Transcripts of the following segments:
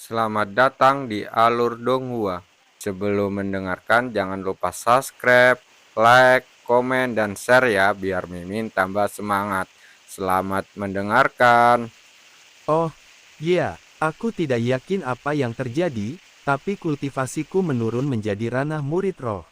Selamat datang di Alur Donghua. Sebelum mendengarkan, jangan lupa subscribe, like, komen, dan share ya, biar Mimin tambah semangat. Selamat mendengarkan. Oh, iya, aku tidak yakin apa yang terjadi, tapi kultivasiku menurun menjadi ranah murid roh.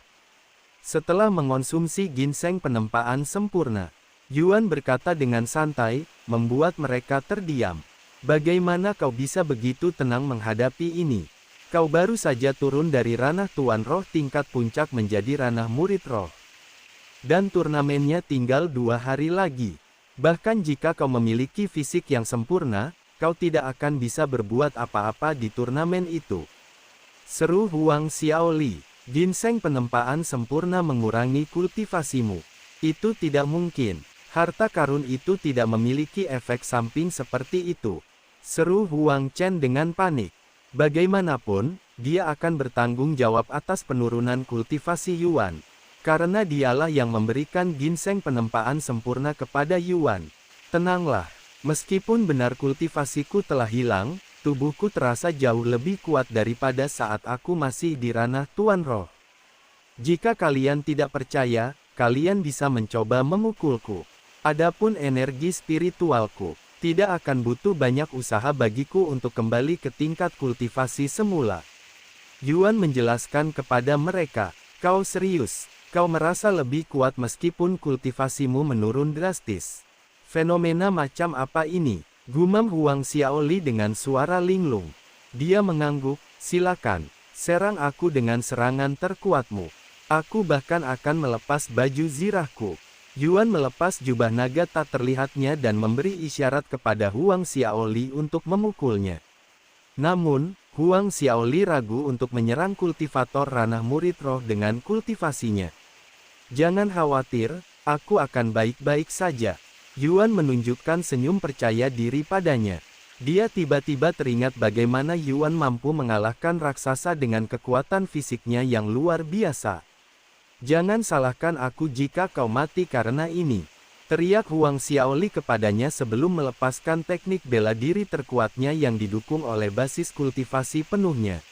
Setelah mengonsumsi ginseng penempaan sempurna, Yuan berkata dengan santai, membuat mereka terdiam. Bagaimana kau bisa begitu tenang menghadapi ini? Kau baru saja turun dari ranah tuan roh tingkat puncak menjadi ranah murid roh. Dan turnamennya tinggal 2 hari lagi. Bahkan jika kau memiliki fisik yang sempurna, kau tidak akan bisa berbuat apa-apa di turnamen itu. Seru Huang Xiaoli, ginseng penempaan sempurna mengurangi kultivasimu. Itu tidak mungkin. Harta karun itu tidak memiliki efek samping seperti itu. Seru Huang Chen dengan panik. Bagaimanapun, dia akan bertanggung jawab atas penurunan kultivasi Yuan. Karena dialah yang memberikan ginseng penempaan sempurna kepada Yuan. Tenanglah, meskipun benar kultivasiku telah hilang, tubuhku terasa jauh lebih kuat daripada saat aku masih di ranah Tuan Roh. Jika kalian tidak percaya, kalian bisa mencoba memukulku. Adapun energi spiritualku, tidak akan butuh banyak usaha bagiku untuk kembali ke tingkat kultivasi semula. Yuan menjelaskan kepada mereka, kau serius? Kau merasa lebih kuat meskipun kultivasimu menurun drastis. Fenomena macam apa ini? Gumam Huang Xiaoli dengan suara linglung. Dia mengangguk, silakan, serang aku dengan serangan terkuatmu. Aku bahkan akan melepas baju zirahku. Yuan melepas jubah naga tak terlihatnya dan memberi isyarat kepada Huang Xiaoli untuk memukulnya. Namun, Huang Xiaoli ragu untuk menyerang kultivator ranah murid roh dengan kultivasinya. Jangan khawatir, aku akan baik-baik saja. Yuan menunjukkan senyum percaya diri padanya. Dia tiba-tiba teringat bagaimana Yuan mampu mengalahkan raksasa dengan kekuatan fisiknya yang luar biasa. Jangan salahkan aku jika kau mati karena ini. Teriak Huang Xiaoli kepadanya sebelum melepaskan teknik bela diri terkuatnya yang didukung oleh basis kultivasi penuhnya.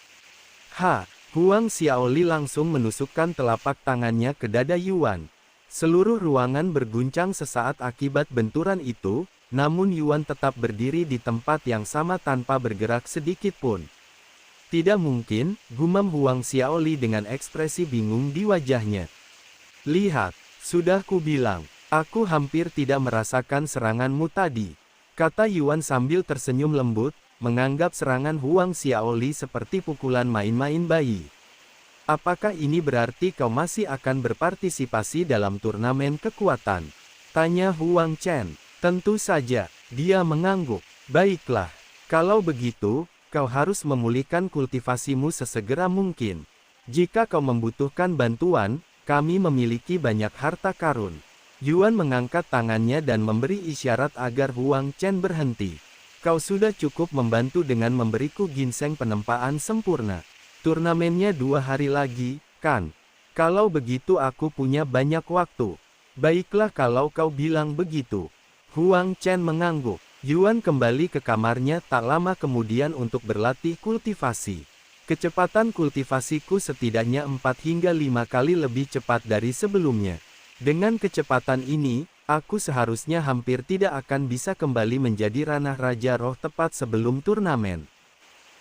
Huang Xiaoli langsung menusukkan telapak tangannya ke dada Yuan. Seluruh ruangan berguncang sesaat akibat benturan itu, namun Yuan tetap berdiri di tempat yang sama tanpa bergerak sedikit pun. Tidak mungkin, gumam Huang Xiaoli dengan ekspresi bingung di wajahnya. Lihat, sudah kubilang. Aku hampir tidak merasakan seranganmu tadi, kata Yuan sambil tersenyum lembut, menganggap serangan Huang Xiaoli seperti pukulan main-main bayi. Apakah ini berarti kau masih akan berpartisipasi dalam turnamen kekuatan? Tanya Huang Chen. Tentu saja, dia mengangguk. Baiklah, kalau begitu, kau harus memulihkan kultivasimu sesegera mungkin. Jika kau membutuhkan bantuan, kami memiliki banyak harta karun. Yuan mengangkat tangannya dan memberi isyarat agar Huang Chen berhenti. Kau sudah cukup membantu dengan memberiku ginseng penempaan sempurna. Turnamennya 2 hari lagi, kan? Kalau begitu aku punya banyak waktu. Baiklah kalau kau bilang begitu. Huang Chen mengangguk. Yuan kembali ke kamarnya tak lama kemudian untuk berlatih kultivasi. Kecepatan kultivasiku setidaknya 4 hingga 5 kali lebih cepat dari sebelumnya. Dengan kecepatan ini, aku seharusnya hampir tidak akan bisa kembali menjadi ranah Raja Roh tepat sebelum turnamen.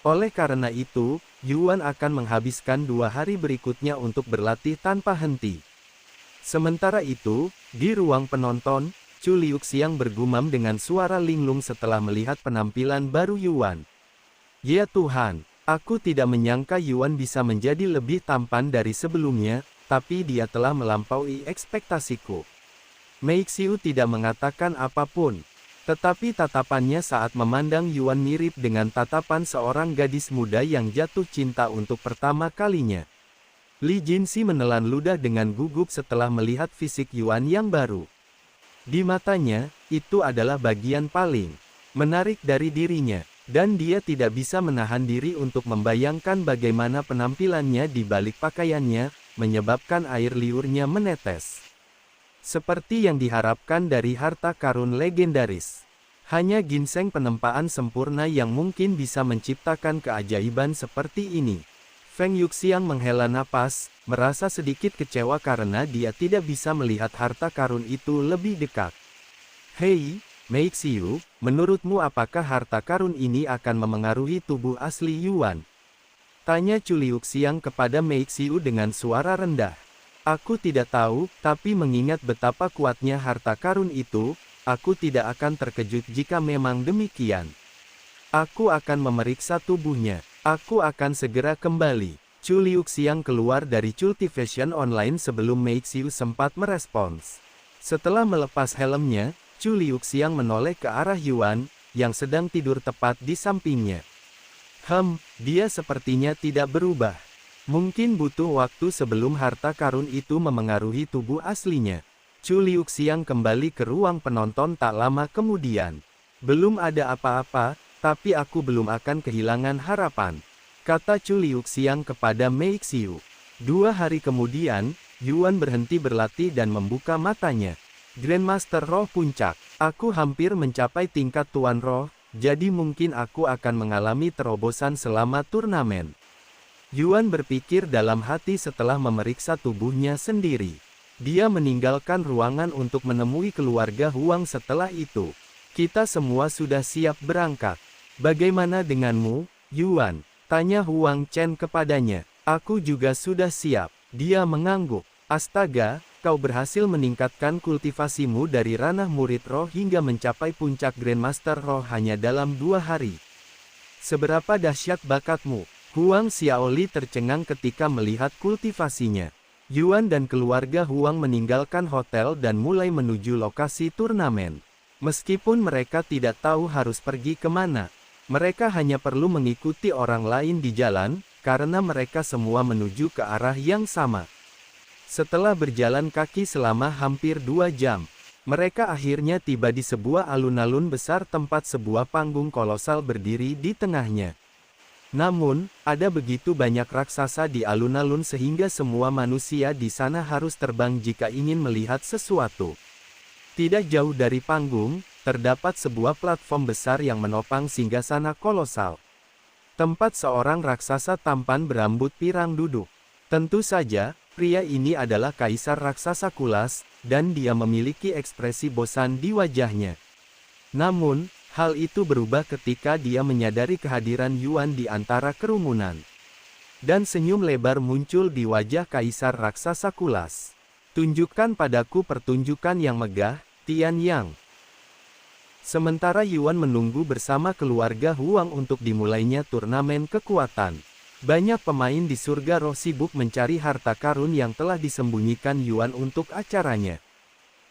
Oleh karena itu, Yuan akan menghabiskan 2 hari berikutnya untuk berlatih tanpa henti. Sementara itu, di ruang penonton, Chu Liuxiang bergumam dengan suara linglung setelah melihat penampilan baru Yuan. Ya Tuhan, aku tidak menyangka Yuan bisa menjadi lebih tampan dari sebelumnya, tapi dia telah melampaui ekspektasiku. Mei Xiu tidak mengatakan apapun, tetapi tatapannya saat memandang Yuan mirip dengan tatapan seorang gadis muda yang jatuh cinta untuk pertama kalinya. Li Jinxi menelan ludah dengan gugup setelah melihat fisik Yuan yang baru. Di matanya, itu adalah bagian paling menarik dari dirinya, dan dia tidak bisa menahan diri untuk membayangkan bagaimana penampilannya di balik pakaiannya, menyebabkan air liurnya menetes. Seperti yang diharapkan dari harta karun legendaris. Hanya ginseng penempaan sempurna yang mungkin bisa menciptakan keajaiban seperti ini. Feng Yuxiang menghela napas, merasa sedikit kecewa karena dia tidak bisa melihat harta karun itu lebih dekat. Hei, Meixiu, menurutmu apakah harta karun ini akan memengaruhi tubuh asli Yuan? Tanya Chu Liuxiang kepada Meixiu dengan suara rendah. Aku tidak tahu, tapi mengingat betapa kuatnya harta karun itu, aku tidak akan terkejut jika memang demikian. Aku akan memeriksa tubuhnya. Aku akan segera kembali. Chu Liuxiang keluar dari Cultivation Online sebelum Meixiu sempat merespons. Setelah melepas helmnya, Chu Liuxiang menoleh ke arah Yuan, yang sedang tidur tepat di sampingnya. Dia sepertinya tidak berubah. Mungkin butuh waktu sebelum harta karun itu memengaruhi tubuh aslinya. Chu Liuxiang kembali ke ruang penonton tak lama kemudian. Belum ada apa-apa, tapi aku belum akan kehilangan harapan, kata Chu Liuxiang kepada Meixiu. 2 hari kemudian, Yuan berhenti berlatih dan membuka matanya. Grandmaster Roh Puncak, aku hampir mencapai tingkat Tuan Roh, jadi mungkin aku akan mengalami terobosan selama turnamen. Yuan berpikir dalam hati setelah memeriksa tubuhnya sendiri. Dia meninggalkan ruangan untuk menemui keluarga Huang setelah itu. Kita semua sudah siap berangkat. Bagaimana denganmu, Yuan? Tanya Huang Chen kepadanya. Aku juga sudah siap. Dia mengangguk. Astaga, kau berhasil meningkatkan kultivasimu dari ranah murid roh hingga mencapai puncak Grandmaster Roh hanya dalam 2 hari. Seberapa dahsyat bakatmu? Huang Xiaoli tercengang ketika melihat kultivasinya. Yuan dan keluarga Huang meninggalkan hotel dan mulai menuju lokasi turnamen. Meskipun mereka tidak tahu harus pergi kemana, mereka hanya perlu mengikuti orang lain di jalan, karena mereka semua menuju ke arah yang sama. Setelah berjalan kaki selama hampir 2 jam, mereka akhirnya tiba di sebuah alun-alun besar tempat sebuah panggung kolosal berdiri di tengahnya. Namun, ada begitu banyak raksasa di alun-alun sehingga semua manusia di sana harus terbang jika ingin melihat sesuatu. Tidak jauh dari panggung, terdapat sebuah platform besar yang menopang singgasana kolosal. Tempat seorang raksasa tampan berambut pirang duduk. Tentu saja, pria ini adalah kaisar raksasa Kulas, dan dia memiliki ekspresi bosan di wajahnya. Namun, hal itu berubah ketika dia menyadari kehadiran Yuan di antara kerumunan. Dan senyum lebar muncul di wajah kaisar raksasa Kulas. Tunjukkan padaku pertunjukan yang megah, Tian Yang. Sementara Yuan menunggu bersama keluarga Huang untuk dimulainya turnamen kekuatan. Banyak pemain di surga roh sibuk mencari harta karun yang telah disembunyikan Yuan untuk acaranya.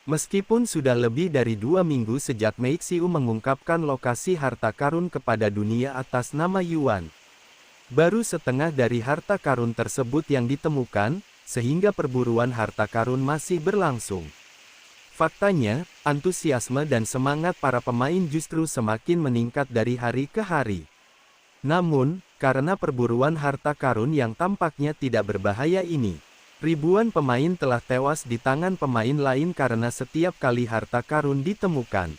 Meskipun sudah lebih dari 2 minggu sejak Meixiu mengungkapkan lokasi harta karun kepada dunia atas nama Yuan. Baru setengah dari harta karun tersebut yang ditemukan, sehingga perburuan harta karun masih berlangsung. Faktanya, antusiasme dan semangat para pemain justru semakin meningkat dari hari ke hari. Namun, karena perburuan harta karun yang tampaknya tidak berbahaya ini, ribuan pemain telah tewas di tangan pemain lain karena setiap kali harta karun ditemukan,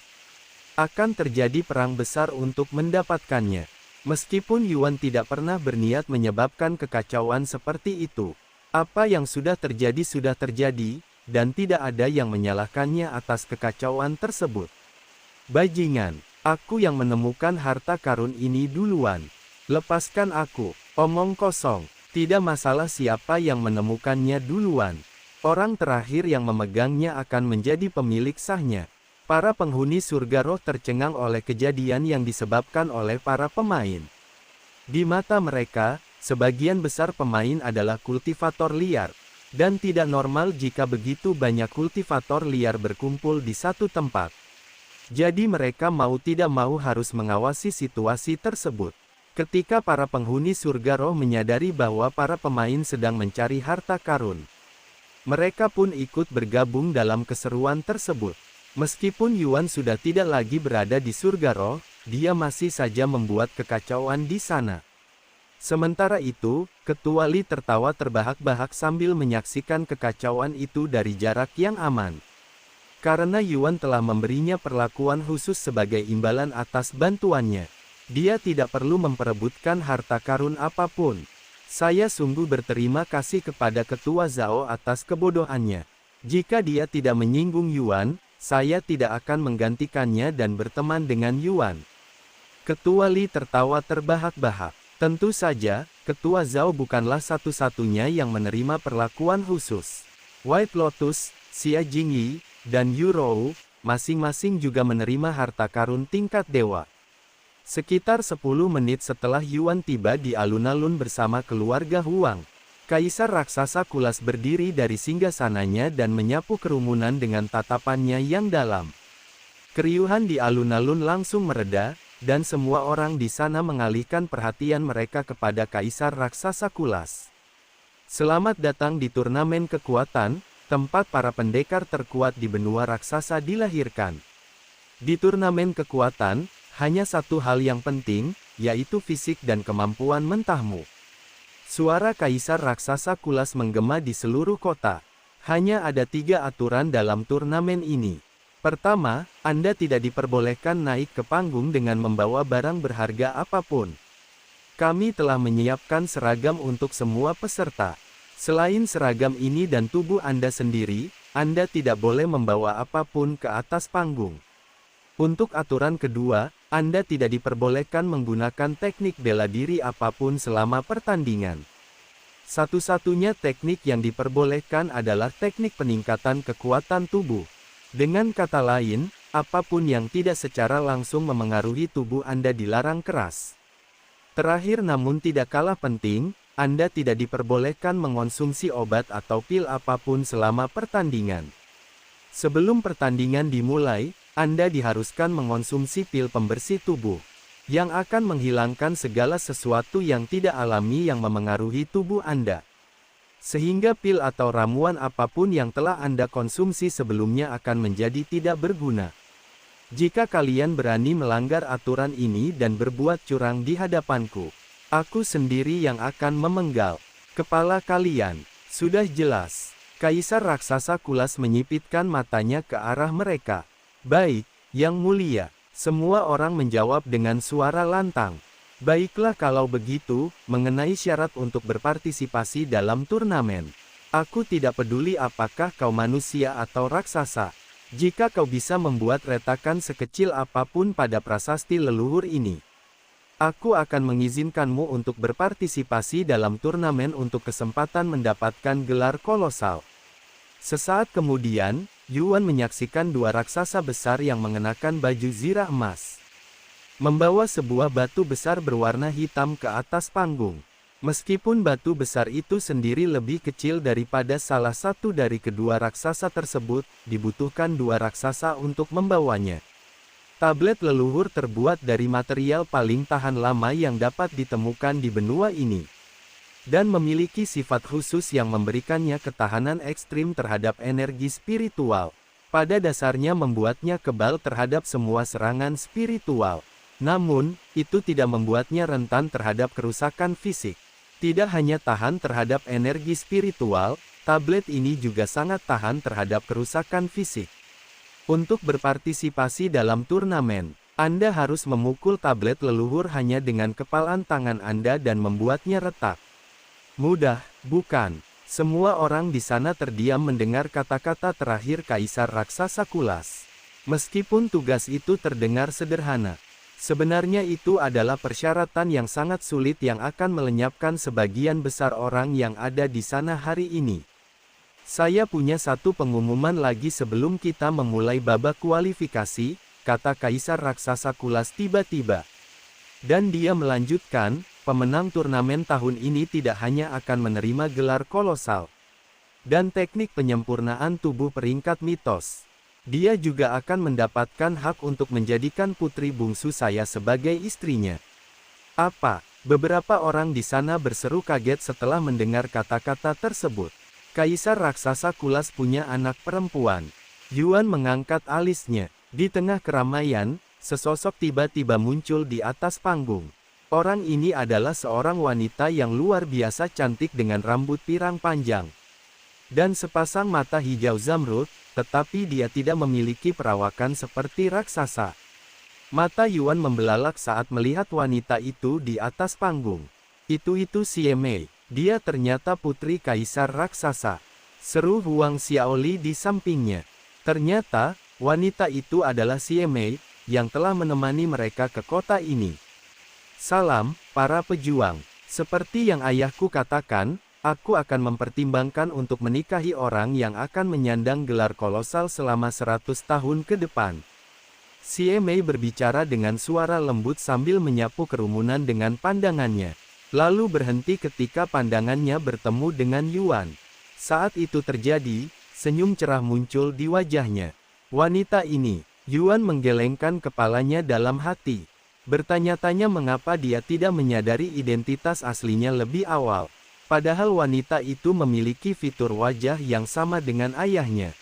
akan terjadi perang besar untuk mendapatkannya. Meskipun Yuan tidak pernah berniat menyebabkan kekacauan seperti itu, apa yang sudah terjadi, dan tidak ada yang menyalahkannya atas kekacauan tersebut. Bajingan, aku yang menemukan harta karun ini duluan. Lepaskan aku, omong kosong. Tidak masalah siapa yang menemukannya duluan. Orang terakhir yang memegangnya akan menjadi pemilik sahnya. Para penghuni surga roh tercengang oleh kejadian yang disebabkan oleh para pemain. Di mata mereka, sebagian besar pemain adalah kultivator liar, dan tidak normal jika begitu banyak kultivator liar berkumpul di satu tempat. Jadi mereka mau tidak mau harus mengawasi situasi tersebut. Ketika para penghuni surga roh menyadari bahwa para pemain sedang mencari harta karun, mereka pun ikut bergabung dalam keseruan tersebut. Meskipun Yuan sudah tidak lagi berada di surga roh, dia masih saja membuat kekacauan di sana. Sementara itu, Ketua Li tertawa terbahak-bahak sambil menyaksikan kekacauan itu dari jarak yang aman. Karena Yuan telah memberinya perlakuan khusus sebagai imbalan atas bantuannya. Dia tidak perlu memperebutkan harta karun apapun. Saya sungguh berterima kasih kepada Ketua Zhao atas kebodohannya. Jika dia tidak menyinggung Yuan, saya tidak akan menggantikannya dan berteman dengan Yuan. Ketua Li tertawa terbahak-bahak. Tentu saja, Ketua Zhao bukanlah satu-satunya yang menerima perlakuan khusus. White Lotus, Xia Jingyi, dan Yu Rou, masing-masing juga menerima harta karun tingkat dewa. Sekitar 10 menit setelah Yuan tiba di alun-alun bersama keluarga Huang, Kaisar Raksasa Kulas berdiri dari singgasananya dan menyapu kerumunan dengan tatapannya yang dalam. Keriuhan di alun-alun langsung mereda, dan semua orang di sana mengalihkan perhatian mereka kepada Kaisar Raksasa Kulas. Selamat datang di turnamen kekuatan, tempat para pendekar terkuat di benua raksasa dilahirkan. Di turnamen kekuatan, hanya satu hal yang penting, yaitu fisik dan kemampuan mentahmu. Suara Kaisar Raksasa Kulas menggema di seluruh kota. Hanya ada 3 aturan dalam turnamen ini. Pertama, Anda tidak diperbolehkan naik ke panggung dengan membawa barang berharga apapun. Kami telah menyiapkan seragam untuk semua peserta. Selain seragam ini dan tubuh Anda sendiri, Anda tidak boleh membawa apapun ke atas panggung. Untuk aturan kedua, Anda tidak diperbolehkan menggunakan teknik bela diri apapun selama pertandingan. Satu-satunya teknik yang diperbolehkan adalah teknik peningkatan kekuatan tubuh. Dengan kata lain, apapun yang tidak secara langsung memengaruhi tubuh Anda dilarang keras. Terakhir namun tidak kalah penting, Anda tidak diperbolehkan mengonsumsi obat atau pil apapun selama pertandingan. Sebelum pertandingan dimulai, Anda diharuskan mengonsumsi pil pembersih tubuh, yang akan menghilangkan segala sesuatu yang tidak alami yang memengaruhi tubuh Anda. Sehingga pil atau ramuan apapun yang telah Anda konsumsi sebelumnya akan menjadi tidak berguna. Jika kalian berani melanggar aturan ini dan berbuat curang di hadapanku, aku sendiri yang akan memenggal kepala kalian. Sudah jelas. Kaisar Raksasa Kulas menyipitkan matanya ke arah mereka. Baik, Yang Mulia. Semua orang menjawab dengan suara lantang. Baiklah kalau begitu, mengenai syarat untuk berpartisipasi dalam turnamen. Aku tidak peduli apakah kau manusia atau raksasa. Jika kau bisa membuat retakan sekecil apapun pada prasasti leluhur ini, aku akan mengizinkanmu untuk berpartisipasi dalam turnamen untuk kesempatan mendapatkan gelar kolosal. Sesaat kemudian, Yuan menyaksikan 2 raksasa besar yang mengenakan baju zirah emas, membawa sebuah batu besar berwarna hitam ke atas panggung. Meskipun batu besar itu sendiri lebih kecil daripada salah satu dari kedua raksasa tersebut, dibutuhkan 2 raksasa untuk membawanya. Tablet leluhur terbuat dari material paling tahan lama yang dapat ditemukan di benua ini, dan memiliki sifat khusus yang memberikannya ketahanan ekstrim terhadap energi spiritual. Pada dasarnya membuatnya kebal terhadap semua serangan spiritual. Namun, itu tidak membuatnya rentan terhadap kerusakan fisik. Tidak hanya tahan terhadap energi spiritual, tablet ini juga sangat tahan terhadap kerusakan fisik. Untuk berpartisipasi dalam turnamen, Anda harus memukul tablet leluhur hanya dengan kepalan tangan Anda dan membuatnya retak. Mudah, bukan? Semua orang di sana terdiam mendengar kata-kata terakhir Kaisar Raksasa Kulas. Meskipun tugas itu terdengar sederhana, sebenarnya itu adalah persyaratan yang sangat sulit yang akan melenyapkan sebagian besar orang yang ada di sana hari ini. Saya punya satu pengumuman lagi sebelum kita memulai babak kualifikasi, kata Kaisar Raksasa Kulas tiba-tiba. Dan dia melanjutkan, pemenang turnamen tahun ini tidak hanya akan menerima gelar kolosal dan teknik penyempurnaan tubuh peringkat mitos. Dia juga akan mendapatkan hak untuk menjadikan putri bungsu saya sebagai istrinya. Apa? Beberapa orang di sana berseru kaget setelah mendengar kata-kata tersebut. Kaisar Raksasa Kulas punya anak perempuan. Yuan mengangkat alisnya. Di tengah keramaian, sesosok tiba-tiba muncul di atas panggung. Orang ini adalah seorang wanita yang luar biasa cantik dengan rambut pirang panjang dan sepasang mata hijau zamrud, tetapi dia tidak memiliki perawakan seperti raksasa. Mata Yuan membelalak saat melihat wanita itu di atas panggung. Itu Xie Mei. Dia ternyata putri kaisar raksasa. Seru Huang Xiaoli di sampingnya. Ternyata, wanita itu adalah Xie Mei, yang telah menemani mereka ke kota ini. Salam, para pejuang. Seperti yang ayahku katakan, aku akan mempertimbangkan untuk menikahi orang yang akan menyandang gelar kolosal selama 100 tahun ke depan. Xie Mei berbicara dengan suara lembut sambil menyapu kerumunan dengan pandangannya. Lalu berhenti ketika pandangannya bertemu dengan Yuan. Saat itu terjadi, senyum cerah muncul di wajahnya. Wanita ini, Yuan menggelengkan kepalanya dalam hati. Bertanya-tanya mengapa dia tidak menyadari identitas aslinya lebih awal. Padahal wanita itu memiliki fitur wajah yang sama dengan ayahnya.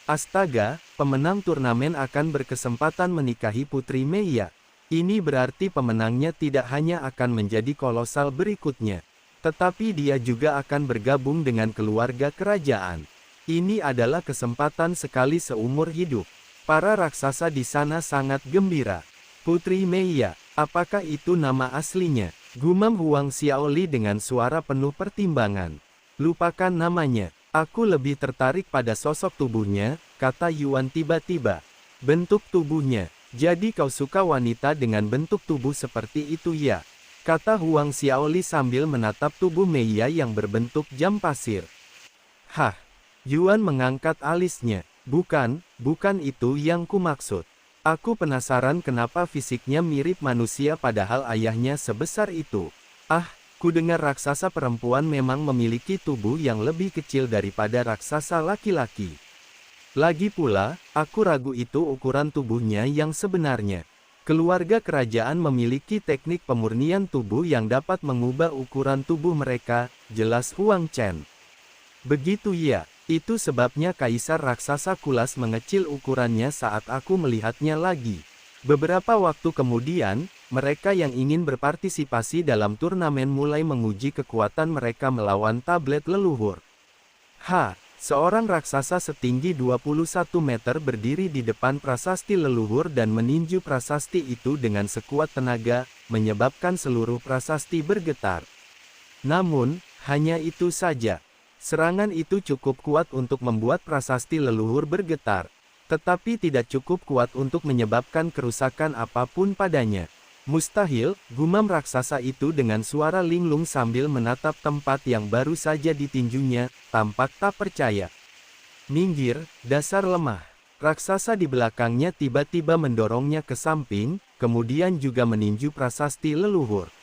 Astaga, pemenang turnamen akan berkesempatan menikahi Putri Mei. Ini berarti pemenangnya tidak hanya akan menjadi kolosal berikutnya, tetapi dia juga akan bergabung dengan keluarga kerajaan. Ini adalah kesempatan sekali seumur hidup. Para raksasa di sana sangat gembira. Putri Mei, apakah itu nama aslinya? Gumam Huang Xiaoli dengan suara penuh pertimbangan. Lupakan namanya. Aku lebih tertarik pada sosok tubuhnya, kata Yuan tiba-tiba. Bentuk tubuhnya. Jadi kau suka wanita dengan bentuk tubuh seperti itu ya? Kata Huang Xiaoli sambil menatap tubuh Mei yang berbentuk jam pasir. Hah? Yuan mengangkat alisnya. Bukan itu yang kumaksud. Aku penasaran kenapa fisiknya mirip manusia padahal ayahnya sebesar itu. Ku dengar raksasa perempuan memang memiliki tubuh yang lebih kecil daripada raksasa laki-laki. Lagi pula, aku ragu itu ukuran tubuhnya yang sebenarnya. Keluarga kerajaan memiliki teknik pemurnian tubuh yang dapat mengubah ukuran tubuh mereka, jelas Huang Chen. Begitu ya, itu sebabnya kaisar raksasa Kulas mengecil ukurannya saat aku melihatnya lagi. Beberapa waktu kemudian, mereka yang ingin berpartisipasi dalam turnamen mulai menguji kekuatan mereka melawan tablet leluhur. Seorang raksasa setinggi 21 meter berdiri di depan prasasti leluhur dan meninju prasasti itu dengan sekuat tenaga, menyebabkan seluruh prasasti bergetar. Namun, hanya itu saja. Serangan itu cukup kuat untuk membuat prasasti leluhur bergetar, tetapi tidak cukup kuat untuk menyebabkan kerusakan apapun padanya. Mustahil, gumam raksasa itu dengan suara linglung sambil menatap tempat yang baru saja ditinjunya, tampak tak percaya. Minggir, dasar lemah. Raksasa di belakangnya tiba-tiba mendorongnya ke samping, kemudian juga meninju prasasti leluhur.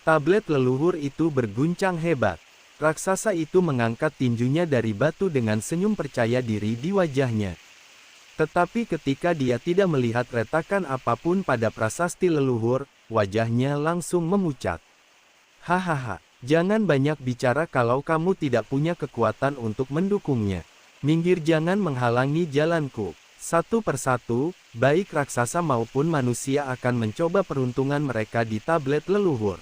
Tablet leluhur itu berguncang hebat. Raksasa itu mengangkat tinjunya dari batu dengan senyum percaya diri di wajahnya. Tetapi ketika dia tidak melihat retakan apapun pada prasasti leluhur, wajahnya langsung memucat. Hahaha, jangan banyak bicara kalau kamu tidak punya kekuatan untuk mendukungnya. Minggir, jangan menghalangi jalanku. Satu persatu, baik raksasa maupun manusia akan mencoba peruntungan mereka di tablet leluhur.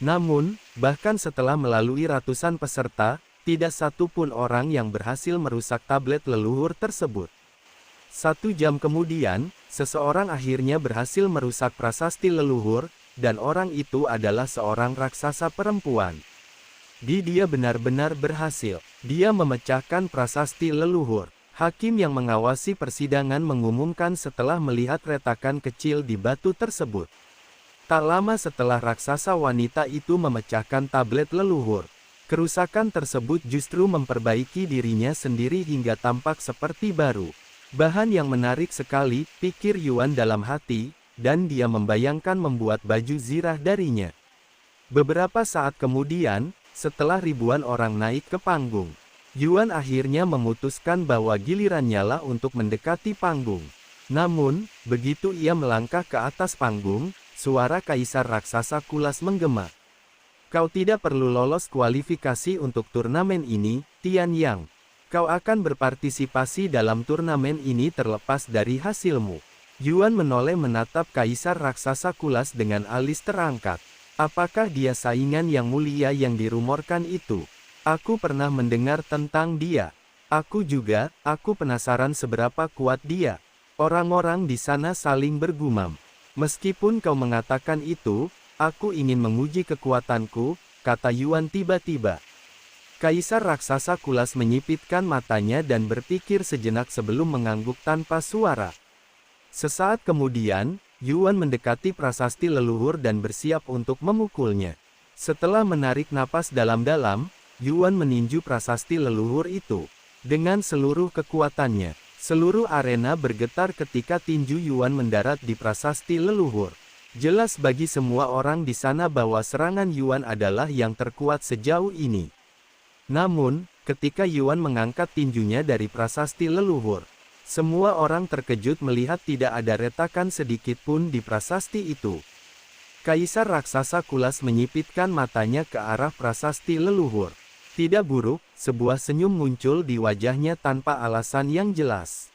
Namun, bahkan setelah melalui ratusan peserta, tidak satu pun orang yang berhasil merusak tablet leluhur tersebut. 1 jam kemudian, seseorang akhirnya berhasil merusak prasasti leluhur, dan orang itu adalah seorang raksasa perempuan. Dia benar-benar berhasil. Dia memecahkan prasasti leluhur. Hakim yang mengawasi persidangan mengumumkan setelah melihat retakan kecil di batu tersebut. Tak lama setelah raksasa wanita itu memecahkan tablet leluhur, kerusakan tersebut justru memperbaiki dirinya sendiri hingga tampak seperti baru. Bahan yang menarik sekali, pikir Yuan dalam hati, dan dia membayangkan membuat baju zirah darinya. Beberapa saat kemudian, setelah ribuan orang naik ke panggung, Yuan akhirnya memutuskan bahwa gilirannya lah untuk mendekati panggung. Namun, begitu ia melangkah ke atas panggung, suara kaisar raksasa Kulas menggema. Kau tidak perlu lolos kualifikasi untuk turnamen ini, Tian Yang. Kau akan berpartisipasi dalam turnamen ini terlepas dari hasilmu. Yuan menoleh menatap kaisar raksasa Kulas dengan alis terangkat. Apakah dia saingan yang mulia yang dirumorkan itu? Aku pernah mendengar tentang dia. Aku juga, aku penasaran seberapa kuat dia. Orang-orang di sana saling bergumam. Meskipun kau mengatakan itu, aku ingin menguji kekuatanku, kata Yuan tiba-tiba. Kaisar raksasa kulas menyipitkan matanya dan berpikir sejenak sebelum mengangguk tanpa suara. Sesaat kemudian, Yuan mendekati prasasti leluhur dan bersiap untuk memukulnya. Setelah menarik napas dalam-dalam, Yuan meninju prasasti leluhur itu. Dengan seluruh kekuatannya, seluruh arena bergetar ketika tinju Yuan mendarat di prasasti leluhur. Jelas bagi semua orang di sana bahwa serangan Yuan adalah yang terkuat sejauh ini. Namun, ketika Yuan mengangkat tinjunya dari prasasti leluhur, semua orang terkejut melihat tidak ada retakan sedikit pun di prasasti itu. Kaisar raksasa kulas menyipitkan matanya ke arah prasasti leluhur. Tidak buruk, sebuah senyum muncul di wajahnya tanpa alasan yang jelas.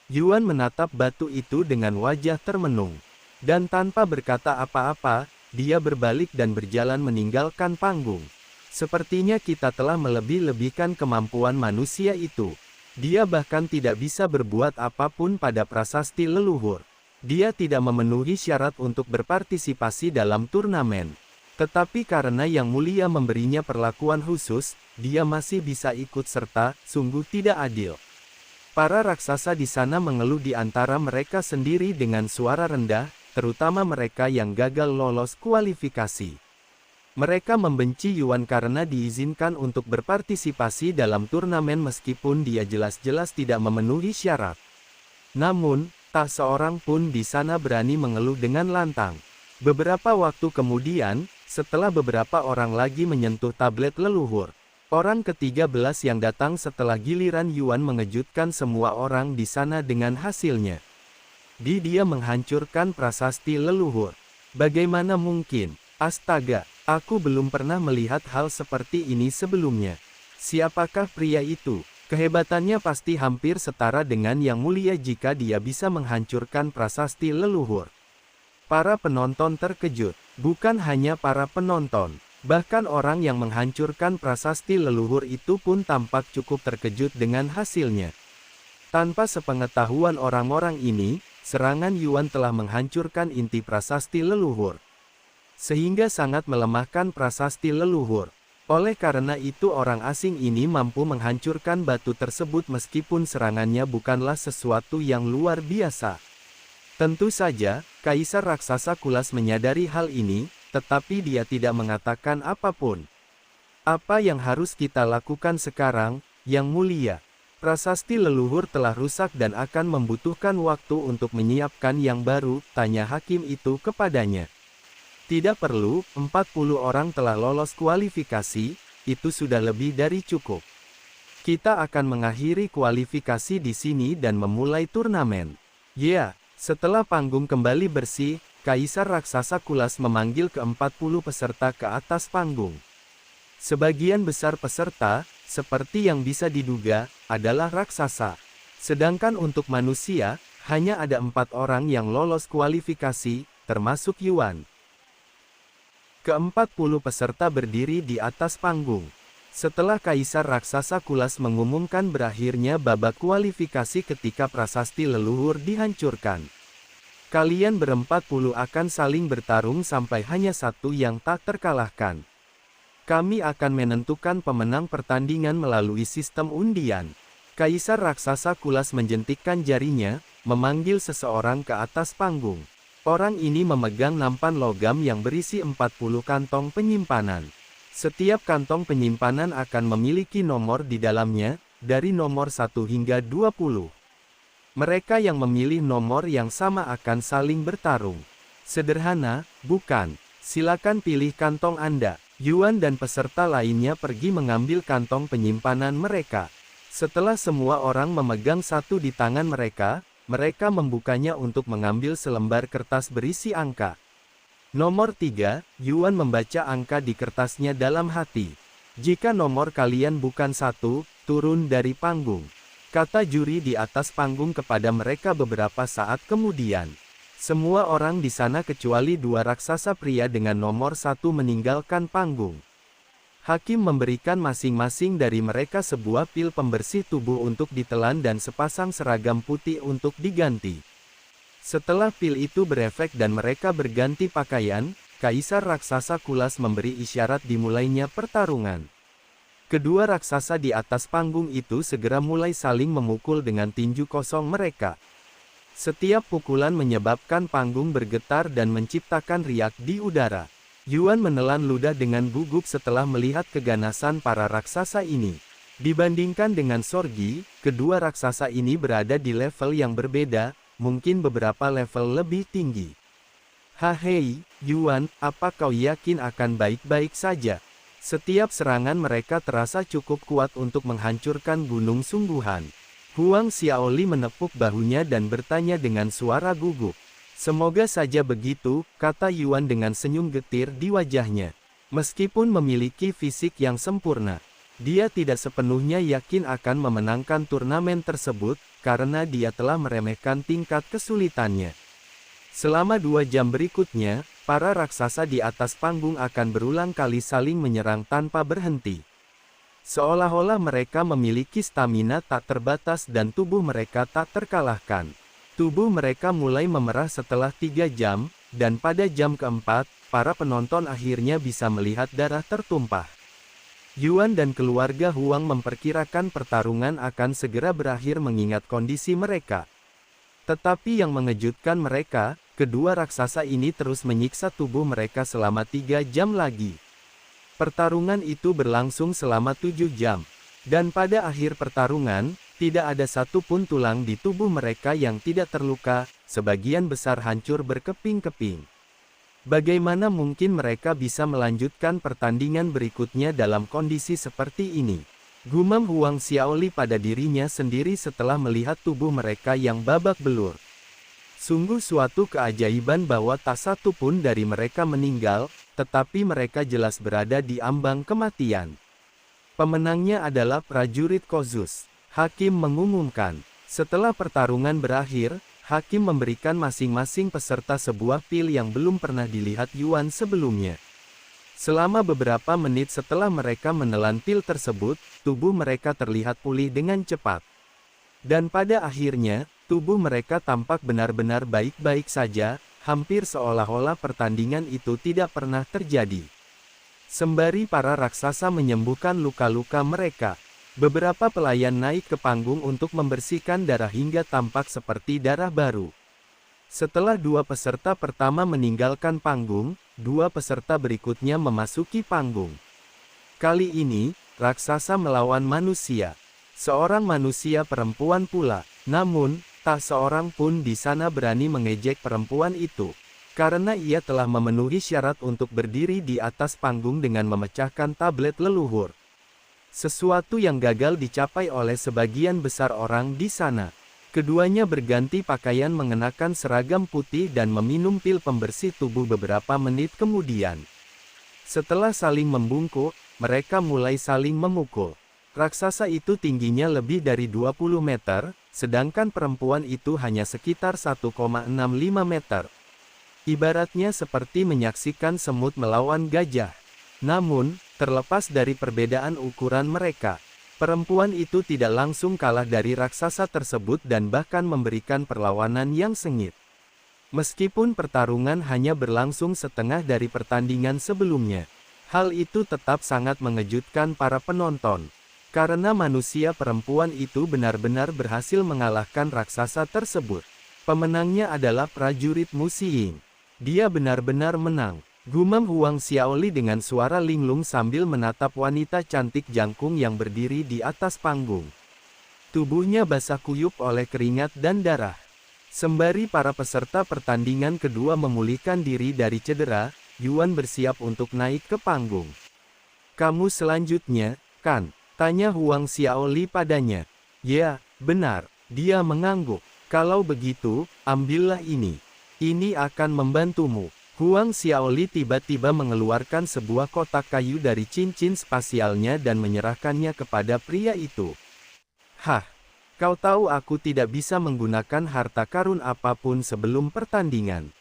Yuan menatap batu itu dengan wajah termenung. Dan tanpa berkata apa-apa, dia berbalik dan berjalan meninggalkan panggung. Sepertinya kita telah melebih-lebihkan kemampuan manusia itu. Dia bahkan tidak bisa berbuat apapun pada prasasti leluhur. Dia tidak memenuhi syarat untuk berpartisipasi dalam turnamen. Tetapi karena Yang Mulia memberinya perlakuan khusus, dia masih bisa ikut serta, sungguh tidak adil. Para raksasa di sana mengeluh di antara mereka sendiri dengan suara rendah, terutama mereka yang gagal lolos kualifikasi. Mereka membenci Yuan karena diizinkan untuk berpartisipasi dalam turnamen meskipun dia jelas-jelas tidak memenuhi syarat. Namun, tak seorang pun di sana berani mengeluh dengan lantang. Beberapa waktu kemudian, setelah beberapa orang lagi menyentuh tablet leluhur, orang ke-13 yang datang setelah giliran Yuan mengejutkan semua orang di sana dengan hasilnya. Dia menghancurkan prasasti leluhur. Bagaimana mungkin? Astaga! Aku belum pernah melihat hal seperti ini sebelumnya. Siapakah pria itu? Kehebatannya pasti hampir setara dengan Yang Mulia jika dia bisa menghancurkan prasasti leluhur. Para penonton terkejut. Bukan hanya para penonton. Bahkan orang yang menghancurkan prasasti leluhur itu pun tampak cukup terkejut dengan hasilnya. Tanpa sepengetahuan orang-orang ini, serangan Yuan telah menghancurkan inti prasasti leluhur. Sehingga sangat melemahkan prasasti leluhur. Oleh karena itu orang asing ini mampu menghancurkan batu tersebut meskipun serangannya bukanlah sesuatu yang luar biasa. Tentu saja, Kaisar raksasa kulas menyadari hal ini, tetapi dia tidak mengatakan apapun. Apa yang harus kita lakukan sekarang, Yang Mulia? Prasasti leluhur telah rusak dan akan membutuhkan waktu untuk menyiapkan yang baru, tanya hakim itu kepadanya. Tidak perlu, 40 orang telah lolos kualifikasi, itu sudah lebih dari cukup. Kita akan mengakhiri kualifikasi di sini dan memulai turnamen. Ya, setelah panggung kembali bersih, Kaisar raksasa kulas memanggil ke-40 peserta ke atas panggung. Sebagian besar peserta, seperti yang bisa diduga, adalah raksasa. Sedangkan untuk manusia, hanya ada 4 orang yang lolos kualifikasi, termasuk Yuan. Ke-40 peserta berdiri di atas panggung. Setelah Kaisar raksasa kulas mengumumkan berakhirnya babak kualifikasi ketika prasasti leluhur dihancurkan. Kalian ber-40 akan saling bertarung sampai hanya satu yang tak terkalahkan. Kami akan menentukan pemenang pertandingan melalui sistem undian. Kaisar raksasa kulas menjentikkan jarinya, memanggil seseorang ke atas panggung. Orang ini memegang nampan logam yang berisi 40 kantong penyimpanan. Setiap kantong penyimpanan akan memiliki nomor di dalamnya, dari nomor 1 hingga 20. Mereka yang memilih nomor yang sama akan saling bertarung. Sederhana, bukan? Silakan pilih kantong Anda. Yuan dan peserta lainnya pergi mengambil kantong penyimpanan mereka. Setelah semua orang memegang satu di tangan mereka, mereka membukanya untuk mengambil selembar kertas berisi angka. Nomor 3, Yuan membaca angka di kertasnya dalam hati. Jika nomor kalian bukan 1, turun dari panggung. Kata juri di atas panggung kepada mereka beberapa saat kemudian. Semua orang di sana kecuali 2 raksasa pria dengan nomor 1 meninggalkan panggung. Hakim memberikan masing-masing dari mereka sebuah pil pembersih tubuh untuk ditelan dan sepasang seragam putih untuk diganti. Setelah pil itu berefek dan mereka berganti pakaian, Kaisar Raksasa Kulas memberi isyarat dimulainya pertarungan. Kedua raksasa di atas panggung itu segera mulai saling memukul dengan tinju kosong mereka. Setiap pukulan menyebabkan panggung bergetar dan menciptakan riak di udara. Yuan menelan ludah dengan gugup setelah melihat keganasan para raksasa ini. Dibandingkan dengan Sorgi, kedua raksasa ini berada di level yang berbeda, mungkin beberapa level lebih tinggi. Hahei, Yuan, apa kau yakin akan baik-baik saja? Setiap serangan mereka terasa cukup kuat untuk menghancurkan gunung sungguhan. Huang Xiaoli menepuk bahunya dan bertanya dengan suara gugup. Semoga saja begitu, kata Yuan dengan senyum getir di wajahnya. Meskipun memiliki fisik yang sempurna, dia tidak sepenuhnya yakin akan memenangkan turnamen tersebut, karena dia telah meremehkan tingkat kesulitannya. Selama 2 jam berikutnya, para raksasa di atas panggung akan berulang kali saling menyerang tanpa berhenti. Seolah-olah mereka memiliki stamina tak terbatas dan tubuh mereka tak terkalahkan. Tubuh mereka mulai memerah setelah 3 jam, dan pada jam keempat, para penonton akhirnya bisa melihat darah tertumpah. Yuan dan keluarga Huang memperkirakan pertarungan akan segera berakhir mengingat kondisi mereka. Tetapi yang mengejutkan mereka, kedua raksasa ini terus menyiksa tubuh mereka selama 3 jam lagi. Pertarungan itu berlangsung selama 7 jam, dan pada akhir pertarungan, tidak ada satupun tulang di tubuh mereka yang tidak terluka, sebagian besar hancur berkeping-keping. Bagaimana mungkin mereka bisa melanjutkan pertandingan berikutnya dalam kondisi seperti ini? Gumam Huang Xiaoli pada dirinya sendiri setelah melihat tubuh mereka yang babak belur. Sungguh suatu keajaiban bahwa tak satu pun dari mereka meninggal, tetapi mereka jelas berada di ambang kematian. Pemenangnya adalah prajurit Kozus. Hakim mengumumkan. Setelah pertarungan berakhir, Hakim memberikan masing-masing peserta sebuah pil yang belum pernah dilihat Yuan sebelumnya. Selama beberapa menit setelah mereka menelan pil tersebut, tubuh mereka terlihat pulih dengan cepat. Dan pada akhirnya, tubuh mereka tampak benar-benar baik-baik saja, hampir seolah-olah pertandingan itu tidak pernah terjadi. Sembari para raksasa menyembuhkan luka-luka mereka, beberapa pelayan naik ke panggung untuk membersihkan darah hingga tampak seperti darah baru. Setelah 2 peserta pertama meninggalkan panggung, 2 peserta berikutnya memasuki panggung. Kali ini, raksasa melawan manusia. Seorang manusia perempuan pula, namun, tak seorang pun di sana berani mengejek perempuan itu. Karena ia telah memenuhi syarat untuk berdiri di atas panggung dengan memecahkan tablet leluhur. Sesuatu yang gagal dicapai oleh sebagian besar orang di sana. Keduanya berganti pakaian mengenakan seragam putih dan meminum pil pembersih tubuh beberapa menit kemudian. Setelah saling membungkuk, mereka mulai saling memukul. Raksasa itu tingginya lebih dari 20 meter, sedangkan perempuan itu hanya sekitar 1,65 meter. Ibaratnya seperti menyaksikan semut melawan gajah. Namun, terlepas dari perbedaan ukuran mereka, perempuan itu tidak langsung kalah dari raksasa tersebut dan bahkan memberikan perlawanan yang sengit. Meskipun pertarungan hanya berlangsung setengah dari pertandingan sebelumnya, hal itu tetap sangat mengejutkan para penonton. Karena manusia perempuan itu benar-benar berhasil mengalahkan raksasa tersebut. Pemenangnya adalah prajurit Musiying. Dia benar-benar menang. Gumam Huang Xiaoli dengan suara linglung sambil menatap wanita cantik jangkung yang berdiri di atas panggung. Tubuhnya basah kuyup oleh keringat dan darah. Sembari para peserta pertandingan kedua memulihkan diri dari cedera, Yuan bersiap untuk naik ke panggung. "Kamu selanjutnya, kan?" tanya Huang Xiaoli padanya. "Ya, benar," dia mengangguk. "Kalau begitu, ambillah ini. Ini akan membantumu." Huang Xiaoli tiba-tiba mengeluarkan sebuah kotak kayu dari cincin spasialnya dan menyerahkannya kepada pria itu. "Hah, kau tahu aku tidak bisa menggunakan harta karun apapun sebelum pertandingan."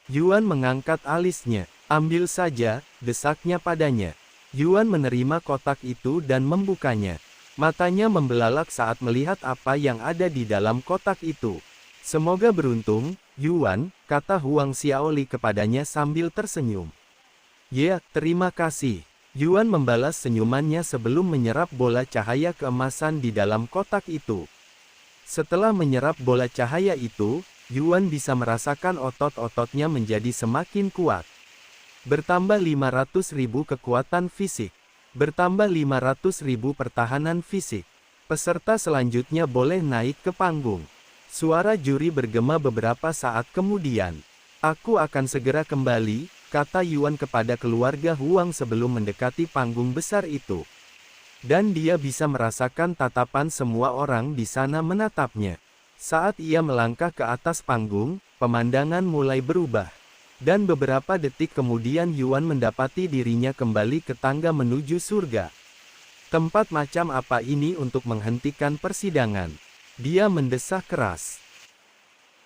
Yuan mengangkat alisnya. "Ambil saja," desaknya padanya. Yuan menerima kotak itu dan membukanya. Matanya membelalak saat melihat apa yang ada di dalam kotak itu. Semoga beruntung, Yuan, kata Huang Xiaoli kepadanya sambil tersenyum. Ya, terima kasih. Yuan membalas senyumannya sebelum menyerap bola cahaya keemasan di dalam kotak itu. Setelah menyerap bola cahaya itu, Yuan bisa merasakan otot-ototnya menjadi semakin kuat. Bertambah 500.000 kekuatan fisik. Bertambah 500.000 pertahanan fisik. Peserta selanjutnya boleh naik ke panggung. Suara juri bergema beberapa saat kemudian. Aku akan segera kembali, kata Yuan kepada keluarga Huang sebelum mendekati panggung besar itu. Dan dia bisa merasakan tatapan semua orang di sana menatapnya. Saat ia melangkah ke atas panggung, pemandangan mulai berubah. Dan beberapa detik kemudian Yuan mendapati dirinya kembali ke tangga menuju surga. Tempat macam apa ini untuk menghentikan persidangan? Dia mendesah keras.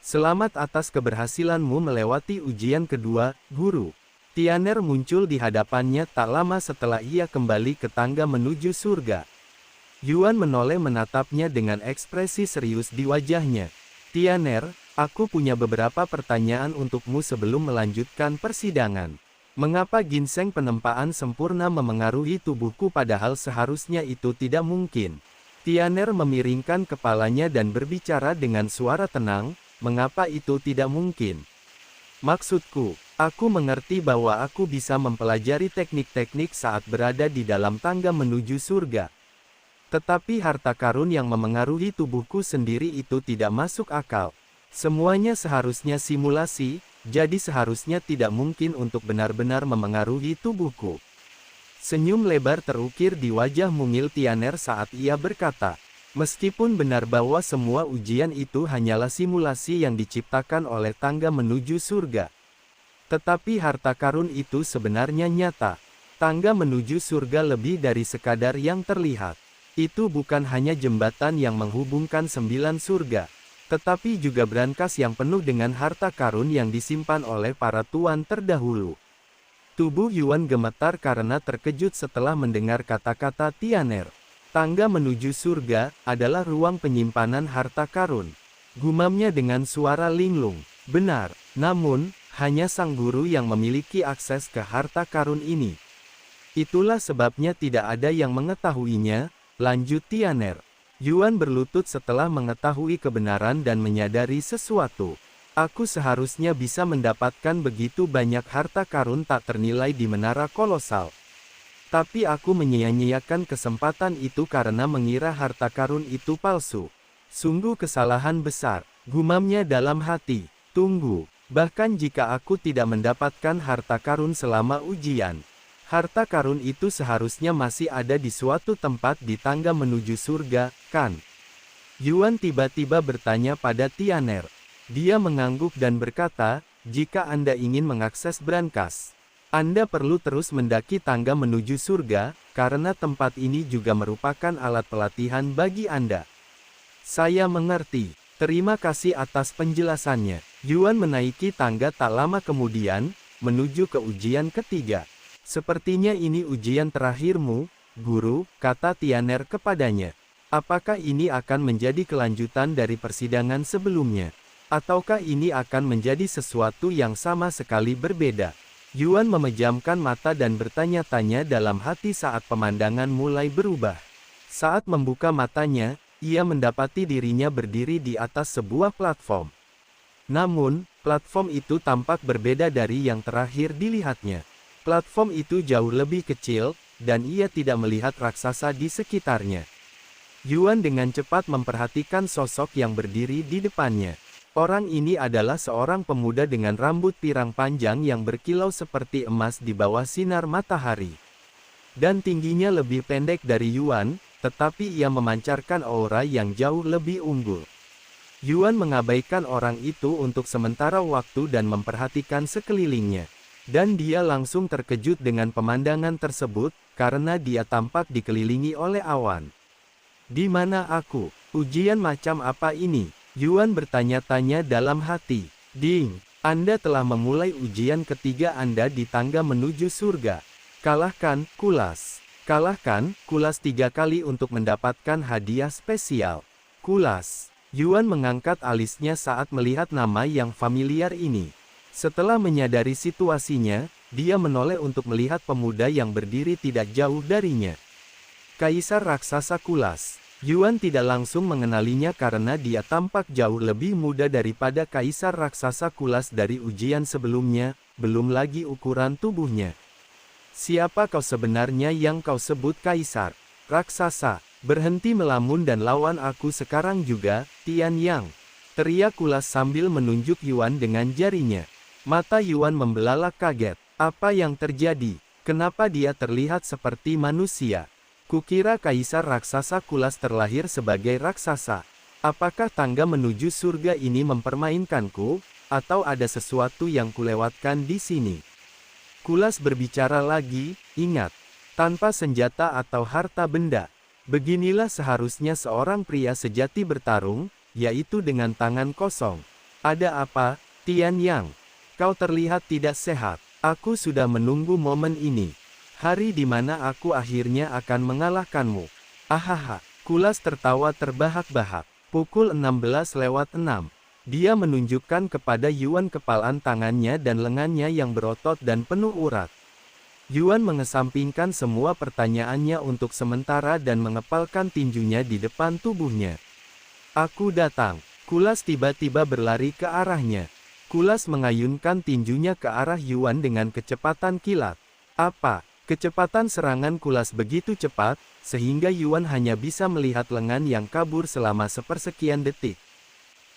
Selamat atas keberhasilanmu melewati ujian kedua, guru. Tian'er muncul di hadapannya tak lama setelah ia kembali ke tangga menuju surga. Yuan menoleh menatapnya dengan ekspresi serius di wajahnya. Tian'er, aku punya beberapa pertanyaan untukmu sebelum melanjutkan persidangan. Mengapa ginseng penempaan sempurna memengaruhi tubuhku padahal seharusnya itu tidak mungkin? Tian'er memiringkan kepalanya dan berbicara dengan suara tenang, mengapa itu tidak mungkin? Maksudku, aku mengerti bahwa aku bisa mempelajari teknik-teknik saat berada di dalam tangga menuju surga. Tetapi harta karun yang memengaruhi tubuhku sendiri itu tidak masuk akal. Semuanya seharusnya simulasi, jadi seharusnya tidak mungkin untuk benar-benar memengaruhi tubuhku. Senyum lebar terukir di wajah mungil Tian'er saat ia berkata, meskipun benar bahwa semua ujian itu hanyalah simulasi yang diciptakan oleh tangga menuju surga. Tetapi harta karun itu sebenarnya nyata. Tangga menuju surga lebih dari sekadar yang terlihat. Itu bukan hanya jembatan yang menghubungkan 9 surga, tetapi juga brankas yang penuh dengan harta karun yang disimpan oleh para tuan terdahulu. Tubuh Yuan gemetar karena terkejut setelah mendengar kata-kata Tian'er. Tangga menuju surga adalah ruang penyimpanan harta karun. Gumamnya dengan suara linglung. Benar, namun, hanya sang guru yang memiliki akses ke harta karun ini. Itulah sebabnya tidak ada yang mengetahuinya, lanjut Tian'er. Yuan berlutut setelah mengetahui kebenaran dan menyadari sesuatu. Aku seharusnya bisa mendapatkan begitu banyak harta karun tak ternilai di menara kolosal. Tapi aku menyia-nyiakan kesempatan itu karena mengira harta karun itu palsu. Sungguh kesalahan besar, gumamnya dalam hati. Tunggu, bahkan jika aku tidak mendapatkan harta karun selama ujian, harta karun itu seharusnya masih ada di suatu tempat di tangga menuju surga, kan? Yuan tiba-tiba bertanya pada Tian'er. Dia mengangguk dan berkata, jika Anda ingin mengakses brankas, Anda perlu terus mendaki tangga menuju surga, karena tempat ini juga merupakan alat pelatihan bagi Anda. Saya mengerti. Terima kasih atas penjelasannya. Yuan menaiki tangga tak lama kemudian, menuju ke ujian ketiga. Sepertinya ini ujian terakhirmu, guru, kata Tian'er kepadanya. Apakah ini akan menjadi kelanjutan dari persidangan sebelumnya? Ataukah ini akan menjadi sesuatu yang sama sekali berbeda? Yuan memejamkan mata dan bertanya-tanya dalam hati saat pemandangan mulai berubah. Saat membuka matanya, ia mendapati dirinya berdiri di atas sebuah platform. Namun, platform itu tampak berbeda dari yang terakhir dilihatnya. Platform itu jauh lebih kecil, dan ia tidak melihat raksasa di sekitarnya. Yuan dengan cepat memperhatikan sosok yang berdiri di depannya. Orang ini adalah seorang pemuda dengan rambut pirang panjang yang berkilau seperti emas di bawah sinar matahari. Dan tingginya lebih pendek dari Yuan, tetapi ia memancarkan aura yang jauh lebih unggul. Yuan mengabaikan orang itu untuk sementara waktu dan memperhatikan sekelilingnya. Dan dia langsung terkejut dengan pemandangan tersebut, karena dia tampak dikelilingi oleh awan. Di mana aku? Ujian macam apa ini? Yuan bertanya-tanya dalam hati. Ding, Anda telah memulai ujian ketiga Anda di tangga menuju surga. Kalahkan Kulas. Kalahkan Kulas 3 kali untuk mendapatkan hadiah spesial. Kulas. Yuan mengangkat alisnya saat melihat nama yang familiar ini. Setelah menyadari situasinya, dia menoleh untuk melihat pemuda yang berdiri tidak jauh darinya. Kaisar Raksasa Kulas. Yuan tidak langsung mengenalinya karena dia tampak jauh lebih muda daripada Kaisar Raksasa Kulas dari ujian sebelumnya, belum lagi ukuran tubuhnya. Siapa kau sebenarnya yang kau sebut Kaisar Raksasa? Berhenti melamun dan lawan aku sekarang juga, Tian Yang. Teriak Kulas sambil menunjuk Yuan dengan jarinya. Mata Yuan membelalak kaget. Apa yang terjadi? Kenapa dia terlihat seperti manusia? Kukira Kaisar Raksasa Kulas terlahir sebagai raksasa. Apakah tangga menuju surga ini mempermainkanku? Atau ada sesuatu yang kulewatkan di sini? Kulas berbicara lagi, ingat, tanpa senjata atau harta benda. Beginilah seharusnya seorang pria sejati bertarung, yaitu dengan tangan kosong. Ada apa, Tian Yang? Kau terlihat tidak sehat. Aku sudah menunggu momen ini. Hari di mana aku akhirnya akan mengalahkanmu. Ahaha, Kulas tertawa terbahak-bahak. Pukul 16:06. Dia menunjukkan kepada Yuan kepalan tangannya dan lengannya yang berotot dan penuh urat. Yuan mengesampingkan semua pertanyaannya untuk sementara dan mengepalkan tinjunya di depan tubuhnya. Aku datang. Kulas tiba-tiba berlari ke arahnya. Kulas mengayunkan tinjunya ke arah Yuan dengan kecepatan kilat. Apa? Kecepatan serangan Kulas begitu cepat, sehingga Yuan hanya bisa melihat lengan yang kabur selama sepersekian detik.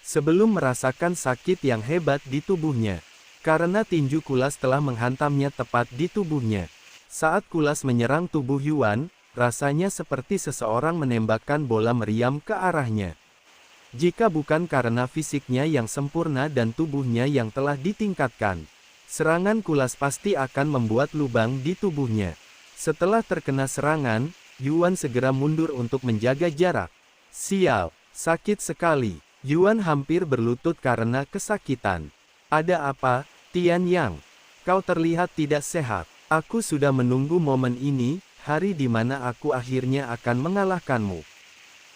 Sebelum merasakan sakit yang hebat di tubuhnya. Karena tinju Kulas telah menghantamnya tepat di tubuhnya. Saat Kulas menyerang tubuh Yuan, rasanya seperti seseorang menembakkan bola meriam ke arahnya. Jika bukan karena fisiknya yang sempurna dan tubuhnya yang telah ditingkatkan, serangan Kulas pasti akan membuat lubang di tubuhnya. Setelah terkena serangan, Yuan segera mundur untuk menjaga jarak. Sial, sakit sekali. Yuan hampir berlutut karena kesakitan. Ada apa, Tian Yang? Kau terlihat tidak sehat. Aku sudah menunggu momen ini, hari di mana aku akhirnya akan mengalahkanmu.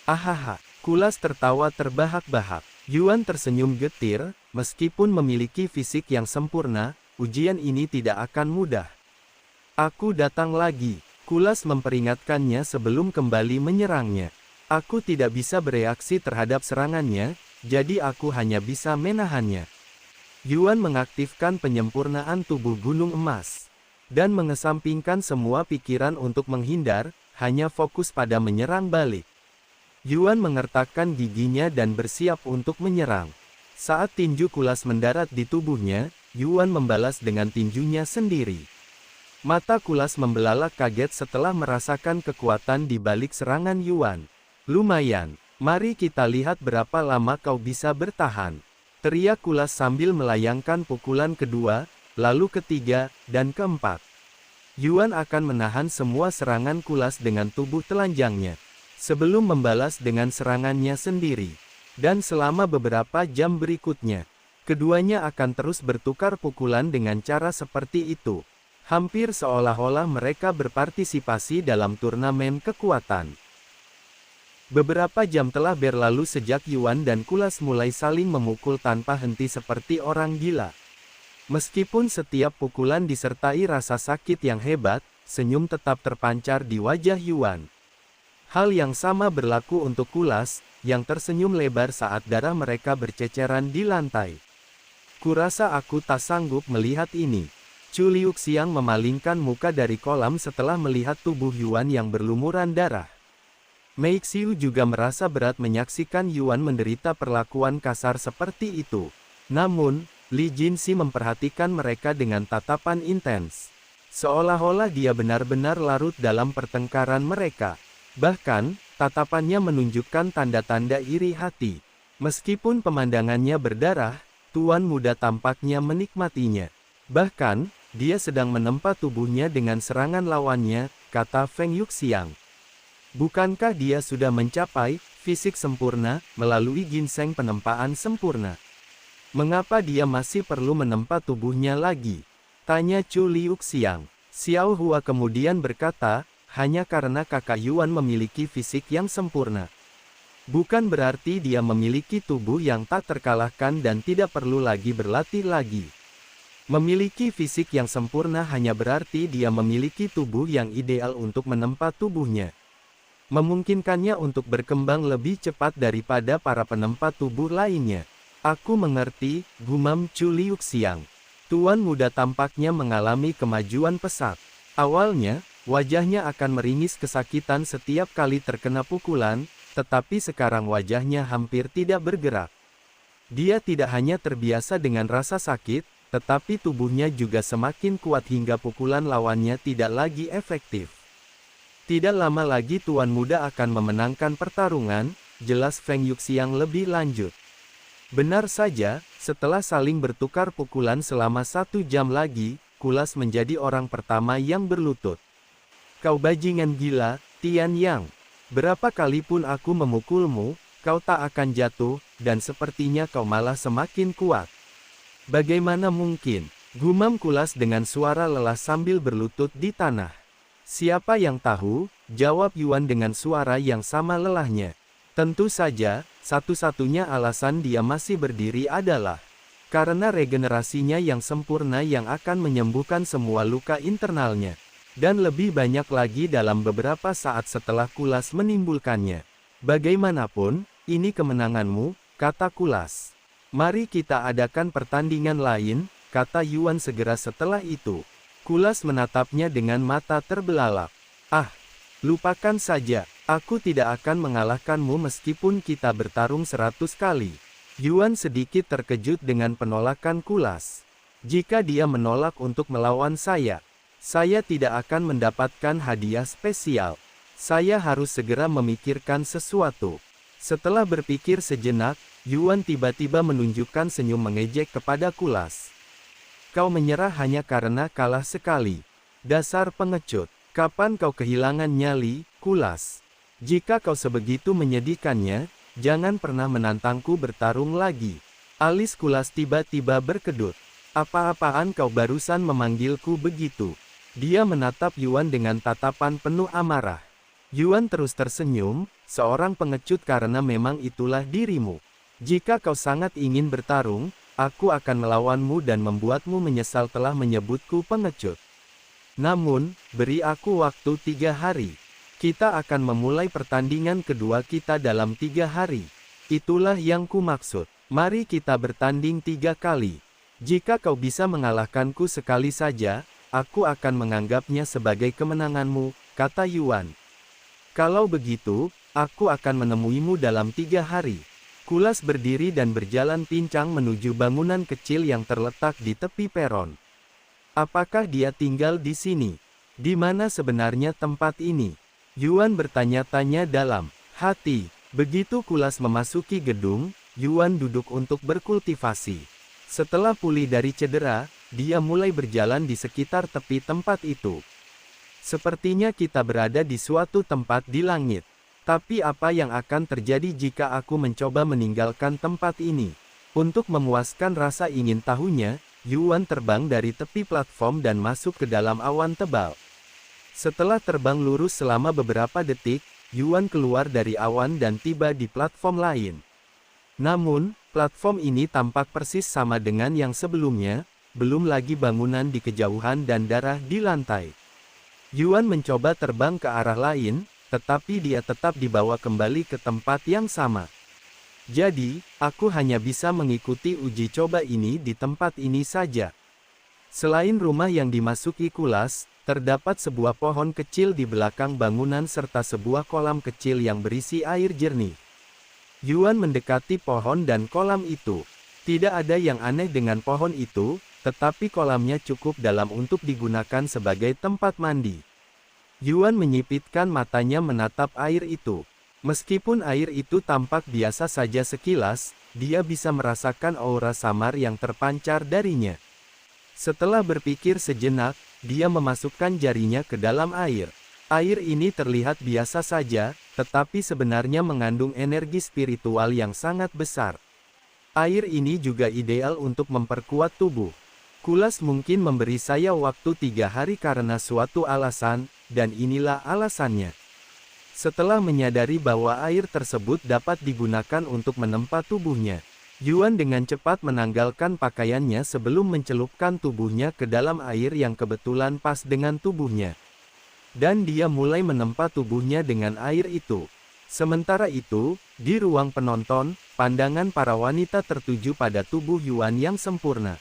Ahaha, Kulas tertawa terbahak-bahak. Yuan tersenyum getir, meskipun memiliki fisik yang sempurna, ujian ini tidak akan mudah. Aku datang lagi. Kulas memperingatkannya sebelum kembali menyerangnya. Aku tidak bisa bereaksi terhadap serangannya, jadi aku hanya bisa menahannya. Yuan mengaktifkan penyempurnaan tubuh gunung emas. Dan mengesampingkan semua pikiran untuk menghindar, hanya fokus pada menyerang balik. Yuan mengertakkan giginya dan bersiap untuk menyerang. Saat tinju Kulas mendarat di tubuhnya, Yuan membalas dengan tinjunya sendiri. Mata Kulas membelalak kaget setelah merasakan kekuatan di balik serangan Yuan. Lumayan, mari kita lihat berapa lama kau bisa bertahan. Teriak Kulas sambil melayangkan pukulan kedua, lalu ketiga, dan keempat. Yuan akan menahan semua serangan Kulas dengan tubuh telanjangnya, sebelum membalas dengan serangannya sendiri. Dan selama beberapa jam berikutnya, keduanya akan terus bertukar pukulan dengan cara seperti itu. Hampir seolah-olah mereka berpartisipasi dalam turnamen kekuatan. Beberapa jam telah berlalu sejak Yuan dan Kulas mulai saling memukul tanpa henti seperti orang gila. Meskipun setiap pukulan disertai rasa sakit yang hebat, senyum tetap terpancar di wajah Yuan. Hal yang sama berlaku untuk Kulas, yang tersenyum lebar saat darah mereka berceceran di lantai. Kurasa aku tak sanggup melihat ini. Chu Liuxiang memalingkan muka dari kolam setelah melihat tubuh Yuan yang berlumuran darah. Mei Xiu juga merasa berat menyaksikan Yuan menderita perlakuan kasar seperti itu. Namun, Li Jinxi memperhatikan mereka dengan tatapan intens. Seolah-olah dia benar-benar larut dalam pertengkaran mereka. Bahkan, tatapannya menunjukkan tanda-tanda iri hati. Meskipun pemandangannya berdarah, tuan muda tampaknya menikmatinya. Bahkan, dia sedang menempa tubuhnya dengan serangan lawannya, kata Feng Yuxiang. Bukankah dia sudah mencapai fisik sempurna melalui ginseng penempaan sempurna? Mengapa dia masih perlu menempa tubuhnya lagi? Tanya Chu Liuxiang. Xiao Hua kemudian berkata, hanya karena kakak Yuan memiliki fisik yang sempurna. Bukan berarti dia memiliki tubuh yang tak terkalahkan dan tidak perlu lagi berlatih lagi. Memiliki fisik yang sempurna hanya berarti dia memiliki tubuh yang ideal untuk menempa tubuhnya. Memungkinkannya untuk berkembang lebih cepat daripada para penempa tubuh lainnya. Aku mengerti, gumam Chu Liuxiang. Tuan muda tampaknya mengalami kemajuan pesat. Awalnya, wajahnya akan meringis kesakitan setiap kali terkena pukulan, tetapi sekarang wajahnya hampir tidak bergerak. Dia tidak hanya terbiasa dengan rasa sakit, tetapi tubuhnya juga semakin kuat hingga pukulan lawannya tidak lagi efektif. Tidak lama lagi tuan muda akan memenangkan pertarungan, jelas Feng Yuxiang lebih lanjut. Benar saja, setelah saling bertukar pukulan selama 1 jam lagi, Kulas menjadi orang pertama yang berlutut. Kau bajingan gila, Tian Yang. Berapa kali pun aku memukulmu, kau tak akan jatuh, dan sepertinya kau malah semakin kuat. Bagaimana mungkin? Gumam Kulas dengan suara lelah sambil berlutut di tanah. Siapa yang tahu? Jawab Yuan dengan suara yang sama lelahnya. Tentu saja, satu-satunya alasan dia masih berdiri adalah karena regenerasinya yang sempurna yang akan menyembuhkan semua luka internalnya. Dan lebih banyak lagi dalam beberapa saat setelah Kulas menimbulkannya. Bagaimanapun, ini kemenanganmu, kata Kulas. Mari kita adakan pertandingan lain, kata Yuan segera setelah itu. Kulas menatapnya dengan mata terbelalak. Ah, lupakan saja, aku tidak akan mengalahkanmu meskipun kita bertarung 100 kali. Yuan sedikit terkejut dengan penolakan Kulas. Jika dia menolak untuk melawan saya tidak akan mendapatkan hadiah spesial. Saya harus segera memikirkan sesuatu. Setelah berpikir sejenak, Yuan tiba-tiba menunjukkan senyum mengejek kepada Kulas. Kau menyerah hanya karena kalah sekali. Dasar pengecut. Kapan kau kehilangan nyali, Kulas? Jika kau sebegitu menyedihkannya, jangan pernah menantangku bertarung lagi. Alis Kulas tiba-tiba berkedut. Apa-apaan kau barusan memanggilku begitu? Dia menatap Yuan dengan tatapan penuh amarah. Yuan terus tersenyum, seorang pengecut karena memang itulah dirimu. Jika kau sangat ingin bertarung, aku akan melawanmu dan membuatmu menyesal telah menyebutku pengecut. Namun, beri aku waktu 3 hari. Kita akan memulai pertandingan kedua kita dalam 3 hari. Itulah yang ku maksud. Mari kita bertanding 3 kali. Jika kau bisa mengalahkanku sekali saja, aku akan menganggapnya sebagai kemenanganmu, kata Yuan. Kalau begitu, aku akan menemuimu dalam 3 hari. Kulas berdiri dan berjalan pincang menuju bangunan kecil yang terletak di tepi peron. Apakah dia tinggal di sini? Di mana sebenarnya tempat ini? Yuan bertanya-tanya dalam hati. Begitu Kulas memasuki gedung, Yuan duduk untuk berkultivasi. Setelah pulih dari cedera, dia mulai berjalan di sekitar tepi tempat itu. Sepertinya kita berada di suatu tempat di langit. Tapi apa yang akan terjadi jika aku mencoba meninggalkan tempat ini? Untuk memuaskan rasa ingin tahunya, Yuan terbang dari tepi platform dan masuk ke dalam awan tebal. Setelah terbang lurus selama beberapa detik, Yuan keluar dari awan dan tiba di platform lain. Namun, platform ini tampak persis sama dengan yang sebelumnya, belum lagi bangunan di kejauhan dan darah di lantai. Yuan mencoba terbang ke arah lain, tetapi dia tetap dibawa kembali ke tempat yang sama. Jadi, aku hanya bisa mengikuti uji coba ini di tempat ini saja. Selain rumah yang dimasuki Kulas, terdapat sebuah pohon kecil di belakang bangunan serta sebuah kolam kecil yang berisi air jernih. Yuan mendekati pohon dan kolam itu. Tidak ada yang aneh dengan pohon itu, tetapi kolamnya cukup dalam untuk digunakan sebagai tempat mandi. Yuan menyipitkan matanya menatap air itu. Meskipun air itu tampak biasa saja sekilas, dia bisa merasakan aura samar yang terpancar darinya. Setelah berpikir sejenak, dia memasukkan jarinya ke dalam air. Air ini terlihat biasa saja, tetapi sebenarnya mengandung energi spiritual yang sangat besar. Air ini juga ideal untuk memperkuat tubuh. Kulas mungkin memberi saya waktu 3 hari karena suatu alasan, dan inilah alasannya. Setelah menyadari bahwa air tersebut dapat digunakan untuk menempa tubuhnya, Yuan dengan cepat menanggalkan pakaiannya sebelum mencelupkan tubuhnya ke dalam air yang kebetulan pas dengan tubuhnya. Dan dia mulai menempa tubuhnya dengan air itu. Sementara itu, di ruang penonton, pandangan para wanita tertuju pada tubuh Yuan yang sempurna.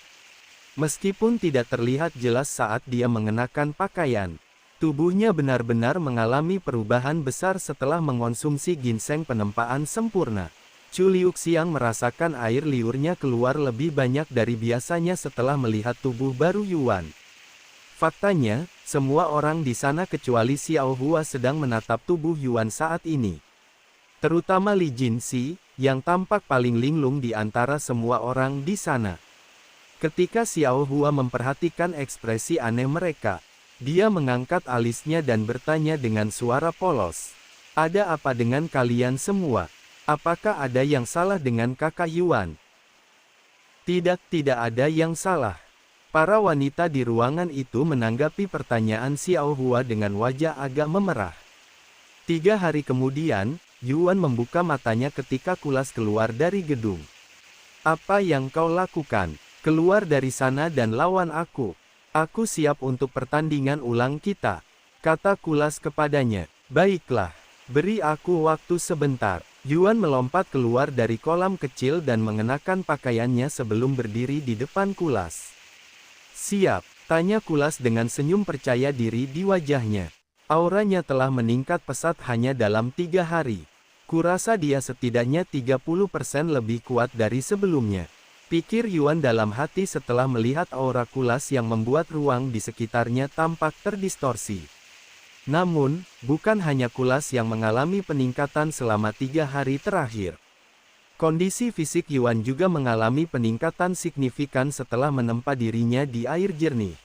Meskipun tidak terlihat jelas saat dia mengenakan pakaian, tubuhnya benar-benar mengalami perubahan besar setelah mengonsumsi ginseng penempaan sempurna. Chu Liuxiang merasakan air liurnya keluar lebih banyak dari biasanya setelah melihat tubuh baru Yuan. Faktanya, semua orang di sana kecuali Xiao Hua sedang menatap tubuh Yuan saat ini. Terutama Li Jinxi, yang tampak paling linglung di antara semua orang di sana. Ketika Xiao Hua memperhatikan ekspresi aneh mereka, dia mengangkat alisnya dan bertanya dengan suara polos. Ada apa dengan kalian semua? Apakah ada yang salah dengan kakak Yuan? Tidak ada yang salah. Para wanita di ruangan itu menanggapi pertanyaan Xiao Hua dengan wajah agak memerah. 3 hari kemudian, Yuan membuka matanya ketika Kulas keluar dari gedung. Apa yang kau lakukan? Keluar dari sana dan lawan aku. Aku siap untuk pertandingan ulang kita, kata Kulas kepadanya. Baiklah, beri aku waktu sebentar. Yuan melompat keluar dari kolam kecil dan mengenakan pakaiannya sebelum berdiri di depan Kulas. Siap, tanya Kulas dengan senyum percaya diri di wajahnya. Auranya telah meningkat pesat hanya dalam 3 hari. Kurasa dia setidaknya 30% lebih kuat dari sebelumnya. Pikir Yuan dalam hati setelah melihat aura Kulas yang membuat ruang di sekitarnya tampak terdistorsi. Namun, bukan hanya Kulas yang mengalami peningkatan selama 3 hari terakhir. Kondisi fisik Yuan juga mengalami peningkatan signifikan setelah menempa dirinya di air jernih.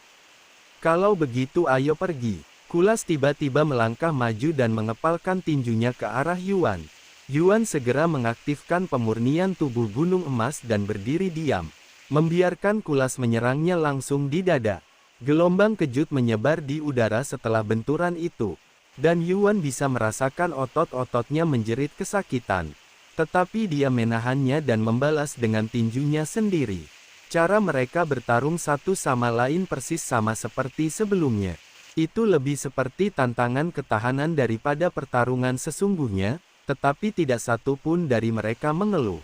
Kalau begitu ayo pergi. Kulas tiba-tiba melangkah maju dan mengepalkan tinjunya ke arah Yuan. Yuan segera mengaktifkan pemurnian tubuh gunung emas dan berdiri diam, membiarkan Kulas menyerangnya langsung di dada. Gelombang kejut menyebar di udara setelah benturan itu, dan Yuan bisa merasakan otot-ototnya menjerit kesakitan. Tetapi dia menahannya dan membalas dengan tinjunya sendiri. Cara mereka bertarung satu sama lain persis sama seperti sebelumnya. Itu lebih seperti tantangan ketahanan daripada pertarungan sesungguhnya. Tetapi tidak satu pun dari mereka mengeluh.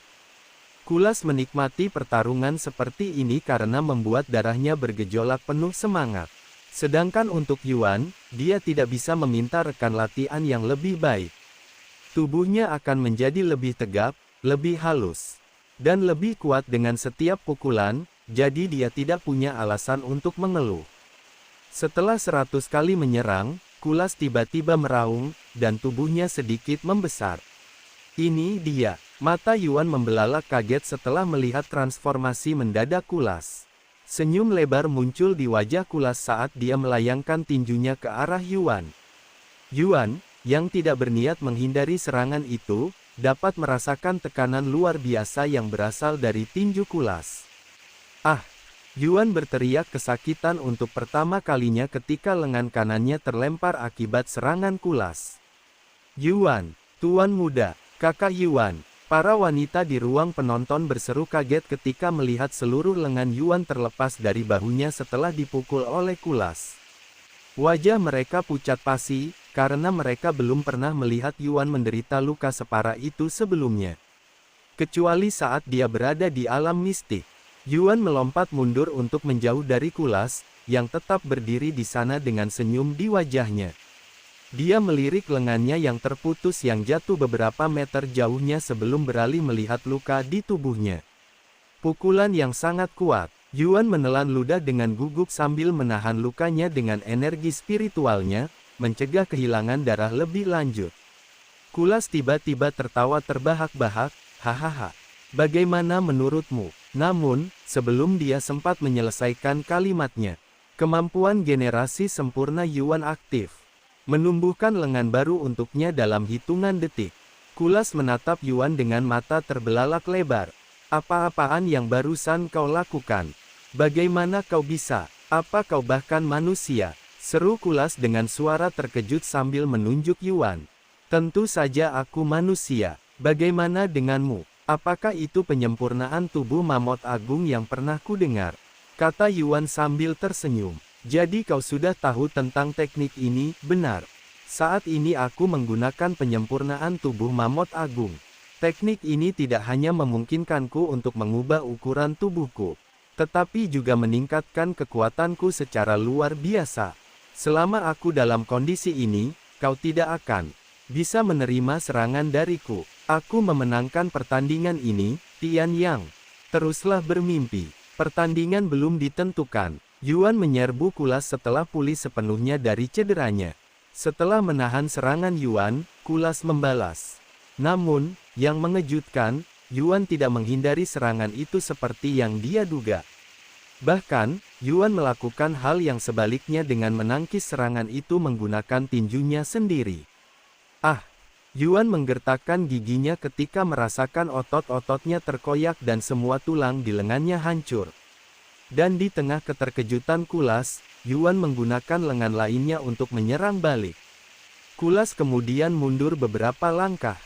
Kulas menikmati pertarungan seperti ini karena membuat darahnya bergejolak penuh semangat. Sedangkan untuk Yuan, dia tidak bisa meminta rekan latihan yang lebih baik. Tubuhnya akan menjadi lebih tegap, lebih halus, dan lebih kuat dengan setiap pukulan, jadi dia tidak punya alasan untuk mengeluh. Setelah 100 kali menyerang, Kulas tiba-tiba meraung, dan tubuhnya sedikit membesar. Ini dia. Mata Yuan membelalak kaget setelah melihat transformasi mendadak Kulas. Senyum lebar muncul di wajah Kulas saat dia melayangkan tinjunya ke arah Yuan. Yuan, yang tidak berniat menghindari serangan itu, dapat merasakan tekanan luar biasa yang berasal dari tinju Kulas. Ah! Yuan berteriak kesakitan untuk pertama kalinya ketika lengan kanannya terlempar akibat serangan Kulas. Yuan, Tuan Muda, Kakak Yuan. Para wanita di ruang penonton berseru kaget ketika melihat seluruh lengan Yuan terlepas dari bahunya setelah dipukul oleh Kulas. Wajah mereka pucat pasi, karena mereka belum pernah melihat Yuan menderita luka separah itu sebelumnya. Kecuali saat dia berada di alam mistik. Yuan melompat mundur untuk menjauh dari Kulas, yang tetap berdiri di sana dengan senyum di wajahnya. Dia melirik lengannya yang terputus yang jatuh beberapa meter jauhnya sebelum beralih melihat luka di tubuhnya. Pukulan yang sangat kuat. Yuan menelan ludah dengan gugup sambil menahan lukanya dengan energi spiritualnya, mencegah kehilangan darah lebih lanjut. Kulas tiba-tiba tertawa terbahak-bahak, hahaha. Bagaimana menurutmu? Namun, sebelum dia sempat menyelesaikan kalimatnya, kemampuan generasi sempurna Yuan aktif, menumbuhkan lengan baru untuknya dalam hitungan detik. Kulas menatap Yuan dengan mata terbelalak lebar. Apa-apaan yang barusan kau lakukan? Bagaimana kau bisa? Apa kau bahkan manusia? Seru Kulas dengan suara terkejut sambil menunjuk Yuan. Tentu saja aku manusia. Bagaimana denganmu? Apakah itu penyempurnaan tubuh mamut agung yang pernah kudengar? Kata Yuan sambil tersenyum. Jadi kau sudah tahu tentang teknik ini, benar? Saat ini aku menggunakan penyempurnaan tubuh mamut agung. Teknik ini tidak hanya memungkinkanku untuk mengubah ukuran tubuhku, tetapi juga meningkatkan kekuatanku secara luar biasa. Selama aku dalam kondisi ini, kau tidak akan bisa menerima serangan dariku. Aku memenangkan pertandingan ini, Tian Yang. Teruslah bermimpi. Pertandingan belum ditentukan. Yuan menyerbu Kulas setelah pulih sepenuhnya dari cederanya. Setelah menahan serangan Yuan, Kulas membalas. Namun, yang mengejutkan, Yuan tidak menghindari serangan itu seperti yang dia duga. Bahkan, Yuan melakukan hal yang sebaliknya dengan menangkis serangan itu menggunakan tinjunya sendiri. Ah! Yuan menggertakkan giginya ketika merasakan otot-ototnya terkoyak dan semua tulang di lengannya hancur. Dan di tengah keterkejutan Kulas, Yuan menggunakan lengan lainnya untuk menyerang balik. Kulas kemudian mundur beberapa langkah.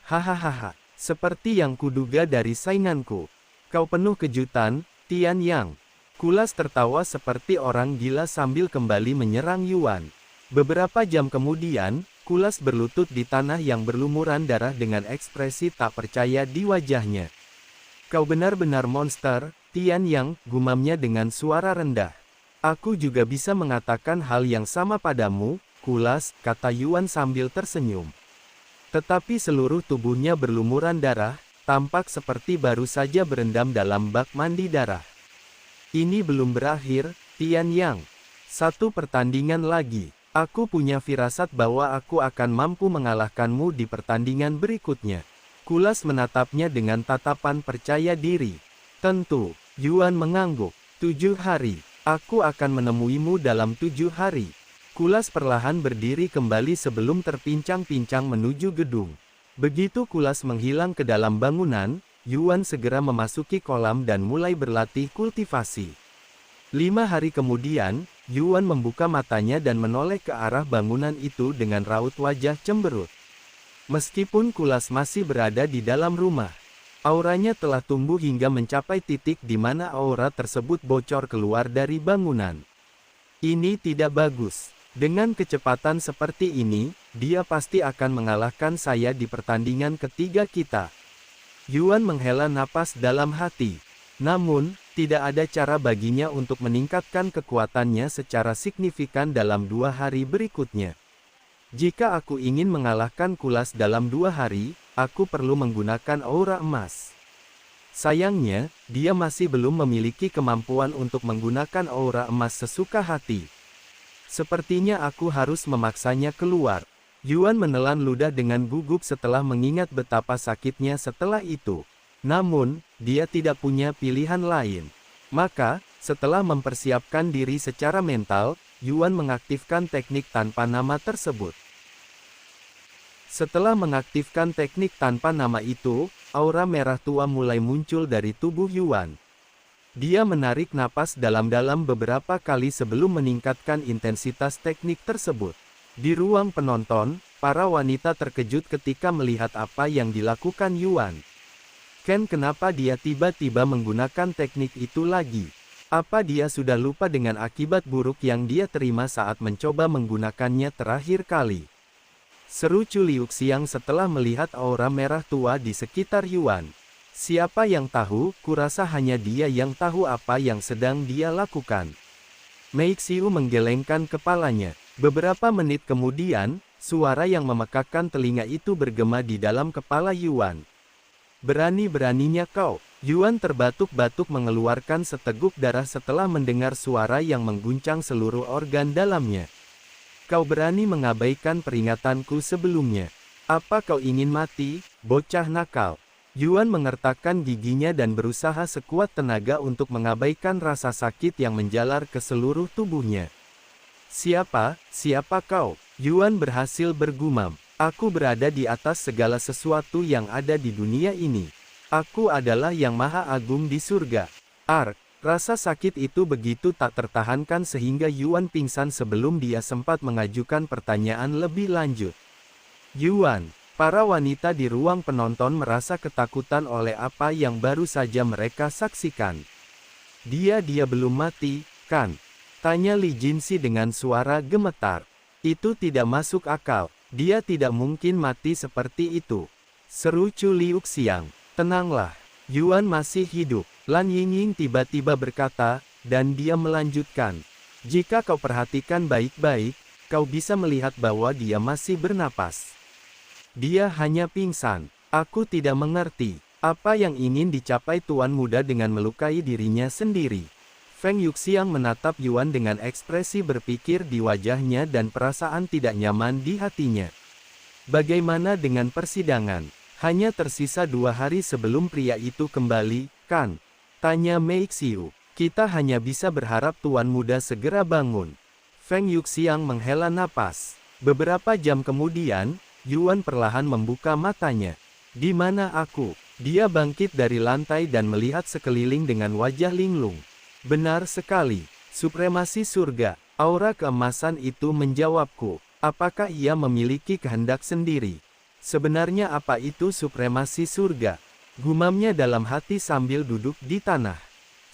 Hahaha. Seperti yang kuduga dari sainganku. Kau penuh kejutan, Tian Yang. Kulas tertawa seperti orang gila sambil kembali menyerang Yuan. Beberapa jam kemudian, Kulas berlutut di tanah yang berlumuran darah dengan ekspresi tak percaya di wajahnya. Kau benar-benar monster, Tian Yang, gumamnya dengan suara rendah. Aku juga bisa mengatakan hal yang sama padamu, Kulas, kata Yuan sambil tersenyum. Tetapi seluruh tubuhnya berlumuran darah, tampak seperti baru saja berendam dalam bak mandi darah. Ini belum berakhir, Tian Yang. Satu pertandingan lagi. Aku punya firasat bahwa aku akan mampu mengalahkanmu di pertandingan berikutnya. Kulas menatapnya dengan tatapan percaya diri. Tentu, Yuan mengangguk. 7 hari. Aku akan menemuimu dalam 7 hari. Kulas perlahan berdiri kembali sebelum terpincang-pincang menuju gedung. Begitu Kulas menghilang ke dalam bangunan, Yuan segera memasuki kolam dan mulai berlatih kultivasi. 5 hari kemudian, Yuan membuka matanya dan menoleh ke arah bangunan itu dengan raut wajah cemberut. Meskipun Kulas masih berada di dalam rumah, auranya telah tumbuh hingga mencapai titik di mana aura tersebut bocor keluar dari bangunan. Ini tidak bagus. Dengan kecepatan seperti ini, dia pasti akan mengalahkan saya di pertandingan ketiga kita. Yuan menghela napas dalam hati. Namun, tidak ada cara baginya untuk meningkatkan kekuatannya secara signifikan dalam 2 hari berikutnya. Jika aku ingin mengalahkan Kulas dalam 2 hari, aku perlu menggunakan aura emas. Sayangnya, dia masih belum memiliki kemampuan untuk menggunakan aura emas sesuka hati. Sepertinya aku harus memaksanya keluar. Yuan menelan ludah dengan gugup setelah mengingat betapa sakitnya setelah itu. Namun, dia tidak punya pilihan lain. Maka, setelah mempersiapkan diri secara mental, Yuan mengaktifkan teknik tanpa nama tersebut. Setelah mengaktifkan teknik tanpa nama itu, aura merah tua mulai muncul dari tubuh Yuan. Dia menarik napas dalam-dalam beberapa kali sebelum meningkatkan intensitas teknik tersebut. Di ruang penonton, para wanita terkejut ketika melihat apa yang dilakukan Yuan. Ken, kenapa dia tiba-tiba menggunakan teknik itu lagi? Apa dia sudah lupa dengan akibat buruk yang dia terima saat mencoba menggunakannya terakhir kali? Seru Chu Liuxiang setelah melihat aura merah tua di sekitar Yuan. Siapa yang tahu, kurasa hanya dia yang tahu apa yang sedang dia lakukan. Mei Xiu menggelengkan kepalanya. Beberapa menit kemudian, suara yang memekakkan telinga itu bergema di dalam kepala Yuan. Berani-beraninya kau. Yuan terbatuk-batuk mengeluarkan seteguk darah setelah mendengar suara yang mengguncang seluruh organ dalamnya. Kau berani mengabaikan peringatanku sebelumnya. Apa kau ingin mati, bocah nakal? Yuan mengertakkan giginya dan berusaha sekuat tenaga untuk mengabaikan rasa sakit yang menjalar ke seluruh tubuhnya. Siapa kau? Yuan berhasil bergumam. Aku berada di atas segala sesuatu yang ada di dunia ini. Aku adalah yang maha agung di surga. Rasa sakit itu begitu tak tertahankan sehingga Yuan pingsan sebelum dia sempat mengajukan pertanyaan lebih lanjut. Yuan, para wanita di ruang penonton merasa ketakutan oleh apa yang baru saja mereka saksikan. Dia belum mati, kan? Tanya Li Jinsi dengan suara gemetar. Itu tidak masuk akal, dia tidak mungkin mati seperti itu. Seru Chu Liuxiang, tenanglah, Yuan masih hidup. Lan Yingying tiba-tiba berkata, dan dia melanjutkan. Jika kau perhatikan baik-baik, kau bisa melihat bahwa dia masih bernapas. Dia hanya pingsan. Aku tidak mengerti, apa yang ingin dicapai tuan muda dengan melukai dirinya sendiri. Feng Yuxiang menatap Yuan dengan ekspresi berpikir di wajahnya dan perasaan tidak nyaman di hatinya. Bagaimana dengan persidangan? Hanya tersisa 2 hari sebelum pria itu kembali, kan? Tanya Mei Xiu. Kita hanya bisa berharap tuan muda segera bangun. Feng Yuxiang menghela napas. Beberapa jam kemudian, Yuan perlahan membuka matanya. Di mana aku? Dia bangkit dari lantai dan melihat sekeliling dengan wajah linglung. Benar sekali, supremasi surga. Aura keemasan itu menjawabku. Apakah ia memiliki kehendak sendiri? Sebenarnya apa itu supremasi surga? Gumamnya dalam hati sambil duduk di tanah.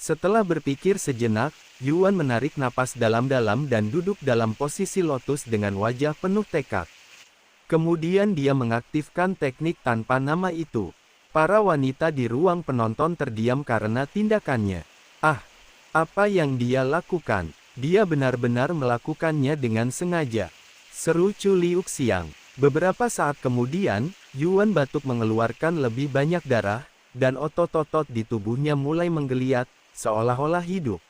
Setelah berpikir sejenak, Yuan menarik napas dalam-dalam dan duduk dalam posisi lotus dengan wajah penuh tekad. Kemudian dia mengaktifkan teknik tanpa nama itu. Para wanita di ruang penonton terdiam karena tindakannya. Ah, apa yang dia lakukan? Dia benar-benar melakukannya dengan sengaja. Seru Chu Liuxiang. Beberapa saat kemudian, Yuan batuk mengeluarkan lebih banyak darah, dan otot-otot di tubuhnya mulai menggeliat, seolah-olah hidup.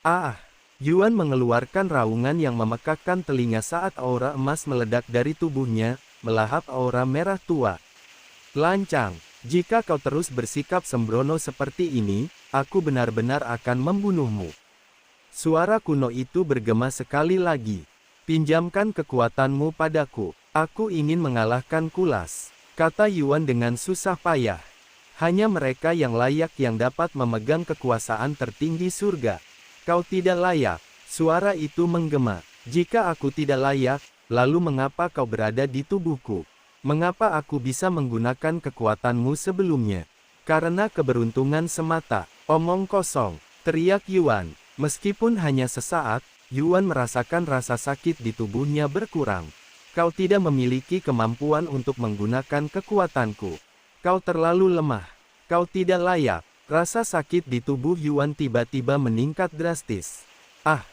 Ah! Yuan mengeluarkan raungan yang memekakkan telinga saat aura emas meledak dari tubuhnya, melahap aura merah tua. Lancang, jika kau terus bersikap sembrono seperti ini, aku benar-benar akan membunuhmu. Suara kuno itu bergema sekali lagi. Pinjamkan kekuatanmu padaku. Aku ingin mengalahkan Kulas, kata Yuan dengan susah payah. Hanya mereka yang layak yang dapat memegang kekuasaan tertinggi surga. Kau tidak layak, suara itu menggema. Jika aku tidak layak, lalu mengapa kau berada di tubuhku? Mengapa aku bisa menggunakan kekuatanmu sebelumnya? Karena keberuntungan semata. Omong kosong, teriak Yuan. Meskipun hanya sesaat, Yuan merasakan rasa sakit di tubuhnya berkurang. Kau tidak memiliki kemampuan untuk menggunakan kekuatanku. Kau terlalu lemah. Kau tidak layak. Rasa sakit di tubuh Yuan tiba-tiba meningkat drastis. Ah!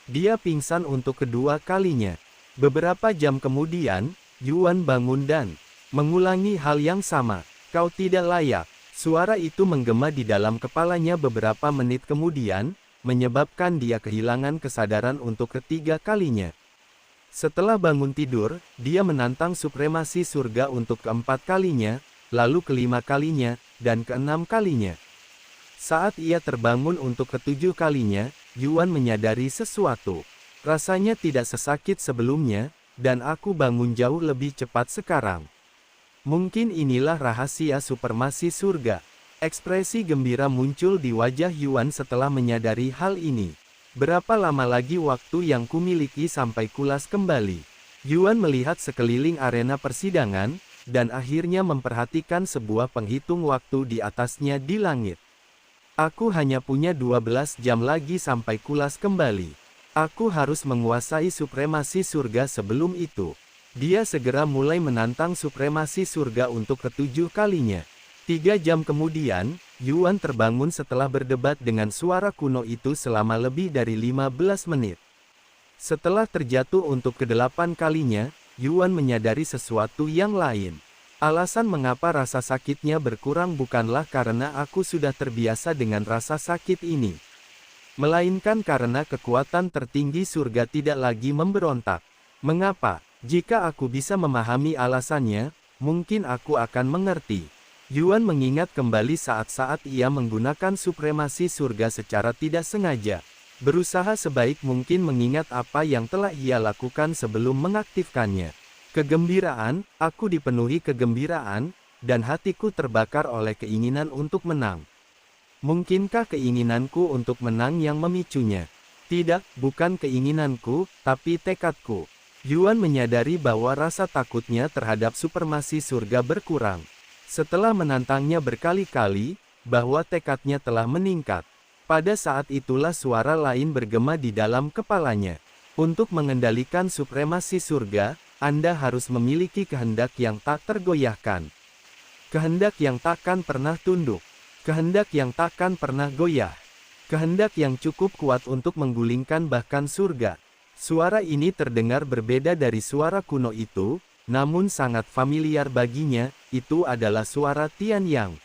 Dia pingsan untuk kedua kalinya. Beberapa jam kemudian, Yuan bangun dan mengulangi hal yang sama. Kau tidak layak. Suara itu menggema di dalam kepalanya beberapa menit kemudian, menyebabkan dia kehilangan kesadaran untuk ketiga kalinya. Setelah bangun tidur, dia menantang supremasi surga untuk keempat kalinya, lalu kelima kalinya, dan keenam kalinya. Saat ia terbangun untuk ketujuh kalinya, Yuan menyadari sesuatu. Rasanya tidak sesakit sebelumnya, dan aku bangun jauh lebih cepat sekarang. Mungkin inilah rahasia supremasi surga. Ekspresi gembira muncul di wajah Yuan setelah menyadari hal ini. Berapa lama lagi waktu yang kumiliki sampai Kulas kembali? Yuan melihat sekeliling arena persidangan, dan akhirnya memperhatikan sebuah penghitung waktu di atasnya di langit. Aku hanya punya 12 jam lagi sampai Kulas kembali. Aku harus menguasai supremasi surga sebelum itu. Dia segera mulai menantang supremasi surga untuk ketujuh kalinya. 3 jam kemudian, Yuan terbangun setelah berdebat dengan suara kuno itu selama lebih dari 15 menit. Setelah terjatuh untuk ke-8 kalinya, Yuan menyadari sesuatu yang lain. Alasan mengapa rasa sakitnya berkurang bukanlah karena aku sudah terbiasa dengan rasa sakit ini. Melainkan karena kekuatan tertinggi surga tidak lagi memberontak. Mengapa? Jika aku bisa memahami alasannya, mungkin aku akan mengerti. Yuan mengingat kembali saat-saat ia menggunakan supremasi surga secara tidak sengaja. Berusaha sebaik mungkin mengingat apa yang telah ia lakukan sebelum mengaktifkannya. Kegembiraan, aku dipenuhi kegembiraan, dan hatiku terbakar oleh keinginan untuk menang. Mungkinkah keinginanku untuk menang yang memicunya? Tidak, bukan keinginanku, tapi tekadku. Yuan menyadari bahwa rasa takutnya terhadap supremasi surga berkurang. Setelah menantangnya berkali-kali, bahwa tekadnya telah meningkat. Pada saat itulah suara lain bergema di dalam kepalanya. Untuk mengendalikan supremasi surga, Anda harus memiliki kehendak yang tak tergoyahkan. Kehendak yang takkan pernah tunduk. Kehendak yang takkan pernah goyah. Kehendak yang cukup kuat untuk menggulingkan bahkan surga. Suara ini terdengar berbeda dari suara kuno itu, namun sangat familiar baginya, itu adalah suara Tian Yang.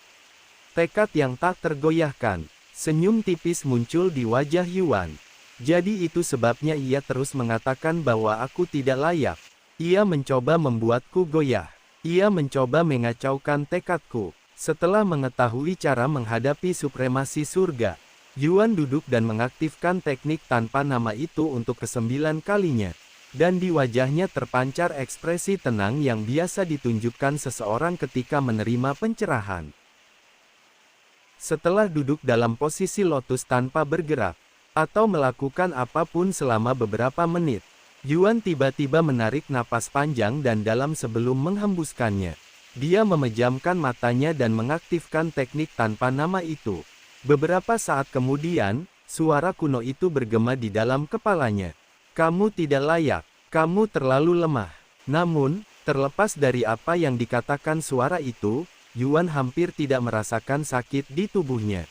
Tekad yang tak tergoyahkan. Senyum tipis muncul di wajah Yuan. Jadi itu sebabnya ia terus mengatakan bahwa aku tidak layak. Ia mencoba membuatku goyah. Ia mencoba mengacaukan tekadku. Setelah mengetahui cara menghadapi supremasi surga, Yuan duduk dan mengaktifkan teknik tanpa nama itu untuk ke-9 kalinya. Dan di wajahnya terpancar ekspresi tenang yang biasa ditunjukkan seseorang ketika menerima pencerahan. Setelah duduk dalam posisi lotus tanpa bergerak, atau melakukan apapun selama beberapa menit, Yuan tiba-tiba menarik napas panjang dan dalam sebelum menghembuskannya. Dia memejamkan matanya dan mengaktifkan teknik tanpa nama itu. Beberapa saat kemudian, suara kuno itu bergema di dalam kepalanya. Kamu tidak layak, kamu terlalu lemah. Namun, terlepas dari apa yang dikatakan suara itu, Yuan hampir tidak merasakan sakit di tubuhnya.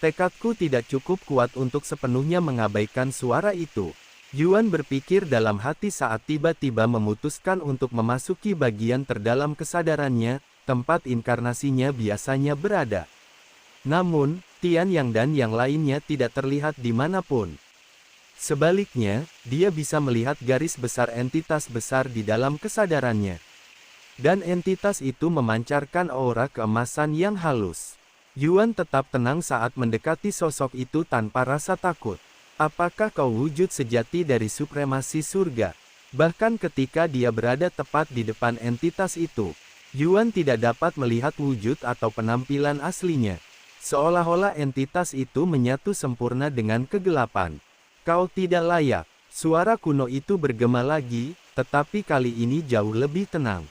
Tekadku tidak cukup kuat untuk sepenuhnya mengabaikan suara itu. Yuan berpikir dalam hati saat tiba-tiba memutuskan untuk memasuki bagian terdalam kesadarannya, tempat inkarnasinya biasanya berada. Namun, Tian Yang dan yang lainnya tidak terlihat dimanapun. Sebaliknya, dia bisa melihat garis besar entitas besar di dalam kesadarannya. Dan entitas itu memancarkan aura keemasan yang halus. Yuan tetap tenang saat mendekati sosok itu tanpa rasa takut. Apakah kau wujud sejati dari supremasi surga? Bahkan ketika dia berada tepat di depan entitas itu, Yuan tidak dapat melihat wujud atau penampilan aslinya. Seolah-olah entitas itu menyatu sempurna dengan kegelapan. Kau tidak layak. Suara kuno itu bergema lagi, tetapi kali ini jauh lebih tenang.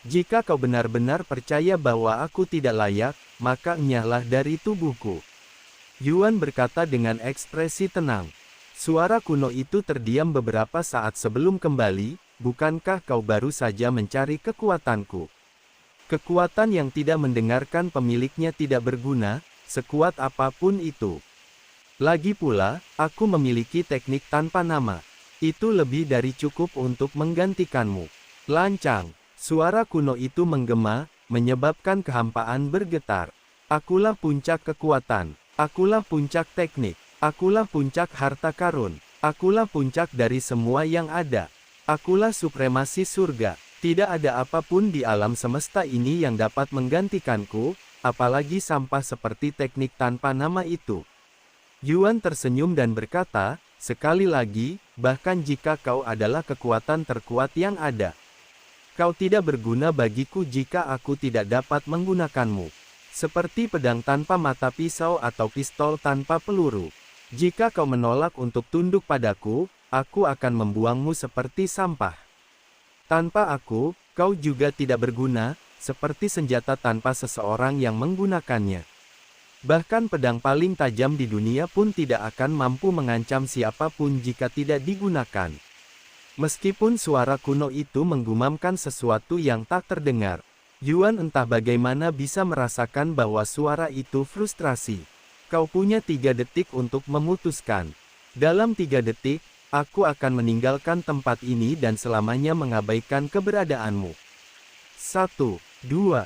Jika kau benar-benar percaya bahwa aku tidak layak, maka enyahlah dari tubuhku. Yuan berkata dengan ekspresi tenang. Suara kuno itu terdiam beberapa saat sebelum kembali, bukankah kau baru saja mencari kekuatanku? Kekuatan yang tidak mendengarkan pemiliknya tidak berguna, sekuat apapun itu. Lagi pula, aku memiliki teknik tanpa nama. Itu lebih dari cukup untuk menggantikanmu. Lancang, suara kuno itu menggema, menyebabkan kehampaan bergetar. Akulah puncak kekuatan. Akulah puncak teknik, akulah puncak harta karun, akulah puncak dari semua yang ada. Akulah supremasi surga. Tidak ada apapun di alam semesta ini yang dapat menggantikanku, apalagi sampah seperti teknik tanpa nama itu. Yuan tersenyum dan berkata, sekali lagi, bahkan jika kau adalah kekuatan terkuat yang ada, kau tidak berguna bagiku jika aku tidak dapat menggunakanmu. Seperti pedang tanpa mata pisau atau pistol tanpa peluru. Jika kau menolak untuk tunduk padaku, aku akan membuangmu seperti sampah. Tanpa aku, kau juga tidak berguna, seperti senjata tanpa seseorang yang menggunakannya. Bahkan pedang paling tajam di dunia pun tidak akan mampu mengancam siapapun jika tidak digunakan. Meskipun suara kuno itu menggumamkan sesuatu yang tak terdengar, Yuan entah bagaimana bisa merasakan bahwa suara itu frustrasi. Kau punya 3 detik untuk memutuskan. Dalam 3 detik, aku akan meninggalkan tempat ini dan selamanya mengabaikan keberadaanmu. 1, 2,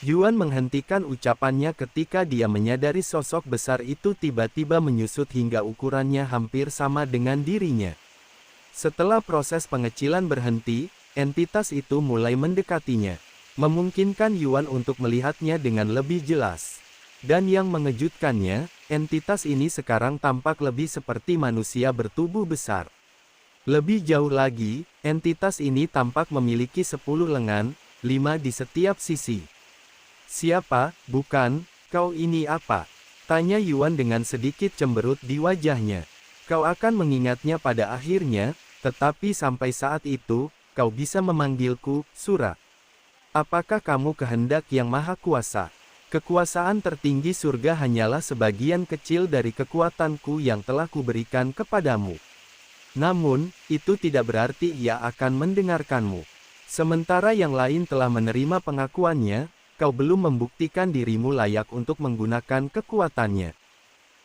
Yuan menghentikan ucapannya ketika dia menyadari sosok besar itu tiba-tiba menyusut hingga ukurannya hampir sama dengan dirinya. Setelah proses pengecilan berhenti, entitas itu mulai mendekatinya. Memungkinkan Yuan untuk melihatnya dengan lebih jelas. Dan yang mengejutkannya, entitas ini sekarang tampak lebih seperti manusia bertubuh besar. Lebih jauh lagi, entitas ini tampak memiliki 10 lengan, 5 di setiap sisi. Siapa, bukan, kau ini apa? Tanya Yuan dengan sedikit cemberut di wajahnya. Kau akan mengingatnya pada akhirnya, tetapi sampai saat itu, kau bisa memanggilku, Sura. Apakah kamu kehendak yang maha kuasa? Kekuasaan tertinggi surga hanyalah sebagian kecil dari kekuatanku yang telah kuberikan kepadamu. Namun, itu tidak berarti ia akan mendengarkanmu. Sementara yang lain telah menerima pengakuannya, kau belum membuktikan dirimu layak untuk menggunakan kekuatannya.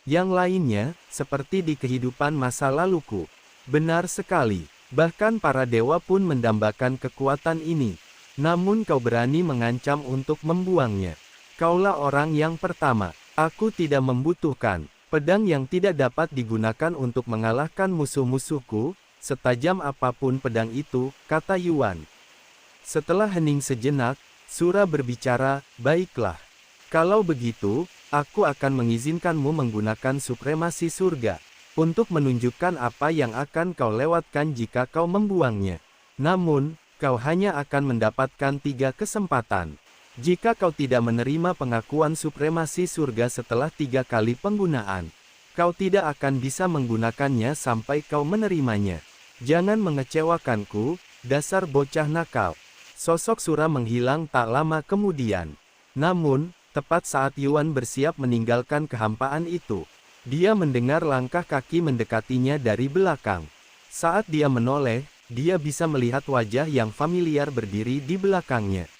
Yang lainnya, seperti di kehidupan masa laluku. Benar sekali, bahkan para dewa pun mendambakan kekuatan ini. Namun kau berani mengancam untuk membuangnya. Kaulah orang yang pertama. Aku tidak membutuhkan pedang yang tidak dapat digunakan untuk mengalahkan musuh-musuhku, setajam apapun pedang itu, kata Yuan. Setelah hening sejenak, Sura berbicara, baiklah. Kalau begitu, aku akan mengizinkanmu menggunakan supremasi surga, untuk menunjukkan apa yang akan kau lewatkan jika kau membuangnya. Namun, kau hanya akan mendapatkan 3 kesempatan. Jika kau tidak menerima pengakuan supremasi surga setelah 3 kali penggunaan, kau tidak akan bisa menggunakannya sampai kau menerimanya. Jangan mengecewakanku, dasar bocah nakal. Sosok Sura menghilang tak lama kemudian. Namun, tepat saat Yuan bersiap meninggalkan kehampaan itu, dia mendengar langkah kaki mendekatinya dari belakang. Saat dia menoleh, dia bisa melihat wajah yang familiar berdiri di belakangnya.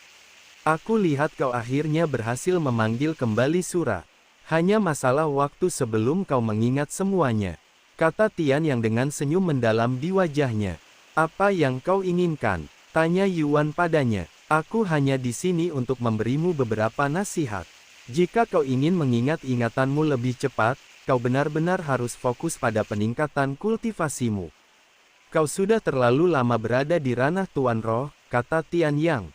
Aku lihat kau akhirnya berhasil memanggil kembali Sura. Hanya masalah waktu sebelum kau mengingat semuanya, kata Tian yang dengan senyum mendalam di wajahnya. Apa yang kau inginkan? Tanya Yuan padanya. Aku hanya di sini untuk memberimu beberapa nasihat. Jika kau ingin mengingat ingatanmu lebih cepat, kau benar-benar harus fokus pada peningkatan kultivasimu. Kau sudah terlalu lama berada di ranah Tuan Roh, kata Tian Yang.